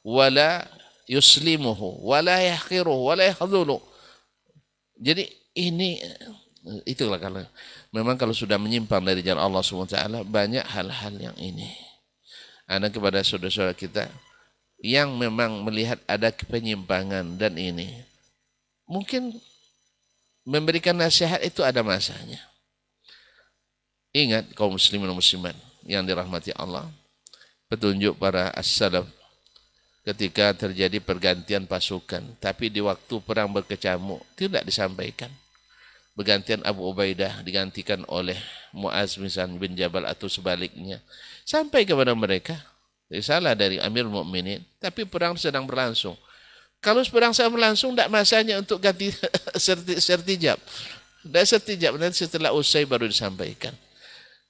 wa la yuslimuhu wa la yahqiruhu wa la yakhdhulu. Jadi ini itulah kalau memang kalau sudah menyimpang dari jalan Allah SWT, banyak hal-hal yang ini. Ada kepada saudara-saudara kita yang memang melihat ada penyimpangan dan ini, mungkin memberikan nasihat itu ada masanya. Ingat kaum muslimin dan muslimat yang dirahmati Allah, petunjuk para as-salaf ketika terjadi pergantian pasukan, tapi di waktu perang berkecamuk tidak disampaikan. Pergantian Abu Ubaidah digantikan oleh Muaz bin Jabal atau sebaliknya. Sampai kepada mereka, salah dari Amir Mukminin, tapi perang sedang berlangsung. Kalau perang sedang berlangsung, tidak masanya untuk ganti sertijab. Tidak sertijab, nanti setelah usai baru disampaikan.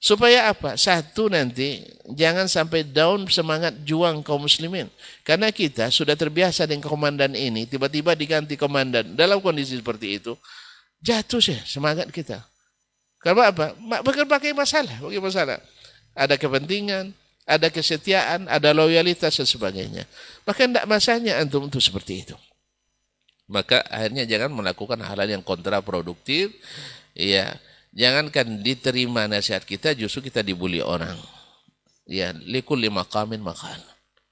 Supaya apa? Satu, nanti jangan sampai down semangat juang kaum muslimin. Karena kita sudah terbiasa dengan komandan ini, tiba-tiba diganti komandan. Dalam kondisi seperti itu, jatuh sih semangat kita. Karena apa? Berbagai masalah. Ada kepentingan, ada kesetiaan, ada loyalitas dan sebagainya. Maka tidak masanya antum untuk seperti itu. Maka akhirnya jangan melakukan hal-hal yang kontraproduktif. Ya, jangankan diterima nasihat kita, justru kita dibuli orang. Ya, likulli maqamin maqal.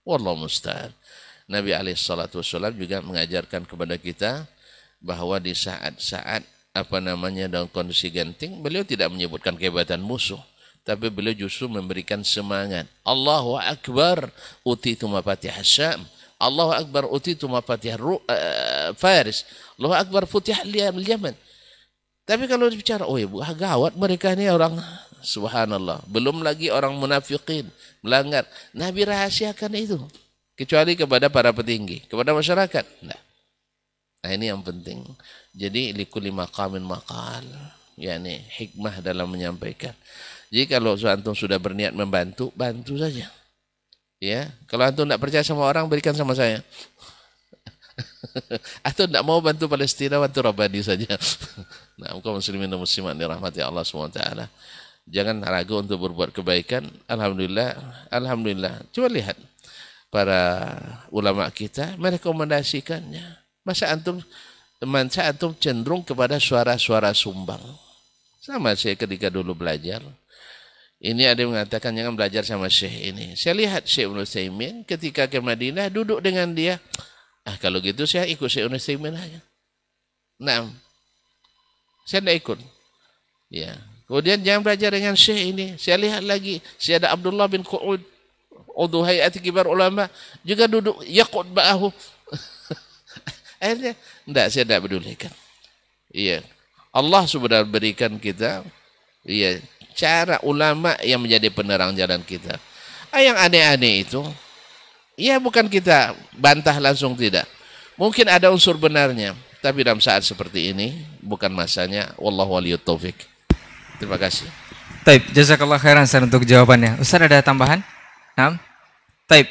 Wallahu musta'an. Nabi alaihissalatu wassalam juga mengajarkan kepada kita bahwa di saat-saat dalam kondisi genting, beliau tidak menyebutkan kehebatan musuh, tapi beliau justru memberikan semangat. Allahu Akbar, utitu mafatih Syam. Allahu Akbar, utitu mafatih Faris. Allahu Akbar, futih al-Yaman. Tapi kalau bicara, oh ibu, gawat mereka ini orang, subhanallah. Belum lagi orang munafikin, melanggar. Nabi rahasiakan itu. Kecuali kepada para petinggi, kepada masyarakat. Nah, ini yang penting. Jadi, likulli maqamin maqal. Yani, hikmah dalam menyampaikan. Jadi, kalau antum sudah berniat membantu, bantu saja. Ya, kalau antum tidak percaya sama orang, berikan sama saya. Atau tidak mau bantu Palestina, bantu Rabani saja. Nah, kaum muslimin dan muslimat dirahmati Allah SWT. Jangan ragu untuk berbuat kebaikan. Alhamdulillah. Coba lihat para ulama kita merekomendasikannya. Masa antum cenderung kepada suara-suara sumbang. Sama saya ketika dulu belajar. Ini ada yang mengatakan jangan belajar sama syekh ini. Saya lihat Syekh Ibnu Utsaimin ketika ke Madinah duduk dengan dia. Kalau gitu saya ikut Syekh Ibnu Utsaimin aja. Nah, saya tidak ikut. Ya. Kemudian jangan belajar dengan syekh ini. Saya lihat lagi, Syekh Abdullah bin Qu'ud, Udhu Hayat Kibar Ulama, juga duduk yaqud ba'ahu. Akhirnya, tidak, saya tidak pedulikan. Iya. Allah sudah berikan kita cara ulama yang menjadi penerang jalan kita. Yang aneh-aneh itu, ya bukan kita bantah langsung, tidak. Mungkin ada unsur benarnya, tapi dalam saat seperti ini bukan masanya. Wallahu waliyut taufik. Terima kasih. Taib, jazakallah khairan Ustaz untuk jawabannya. Ustaz ada tambahan? Naam. Taib.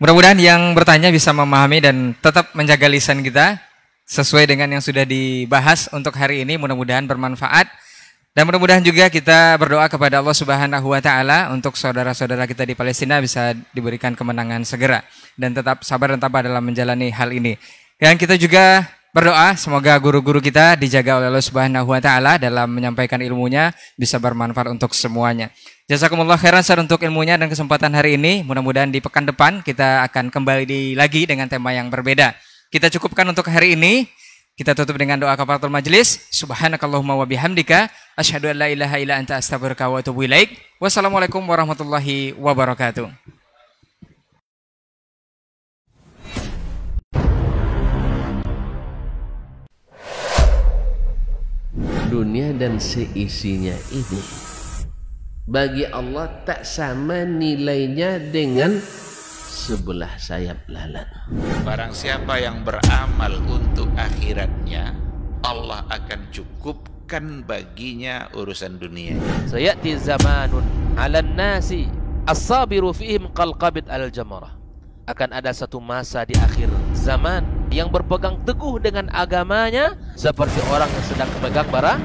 Mudah-mudahan yang bertanya bisa memahami dan tetap menjaga lisan kita sesuai dengan yang sudah dibahas untuk hari ini. Mudah-mudahan bermanfaat. Dan mudah-mudahan juga kita berdoa kepada Allah Subhanahu wa taala untuk saudara-saudara kita di Palestina bisa diberikan kemenangan segera dan tetap sabar dan tabah dalam menjalani hal ini. Dan kita juga berdoa semoga guru-guru kita dijaga oleh Allah Subhanahu wa taala dalam menyampaikan ilmunya bisa bermanfaat untuk semuanya. Jazakumullah khairan Ustaz untuk ilmunya dan kesempatan hari ini. Mudah-mudahan di pekan depan kita akan kembali lagi dengan tema yang berbeda. Kita cukupkan untuk hari ini. Kita tutup dengan doa kafaratul majelis. Subhanakallahumma wa bihamdika asyhadu an la ilaha illa anta astaghfiruka wa atubu ilaik. Wassalamualaikum warahmatullahi wabarakatuh. Dunia dan seisinya ini bagi Allah tak sama nilainya dengan sebelah sayap lalat. Barang siapa yang beramal untuk akhiratnya, Allah akan cukupkan baginya urusan dunia. Sayati zamanun 'alan nasi as-sabiru fihim qalqabit al-jamarah. Akan ada satu masa di akhir zaman yang berpegang teguh dengan agamanya seperti orang yang sedang memegang bara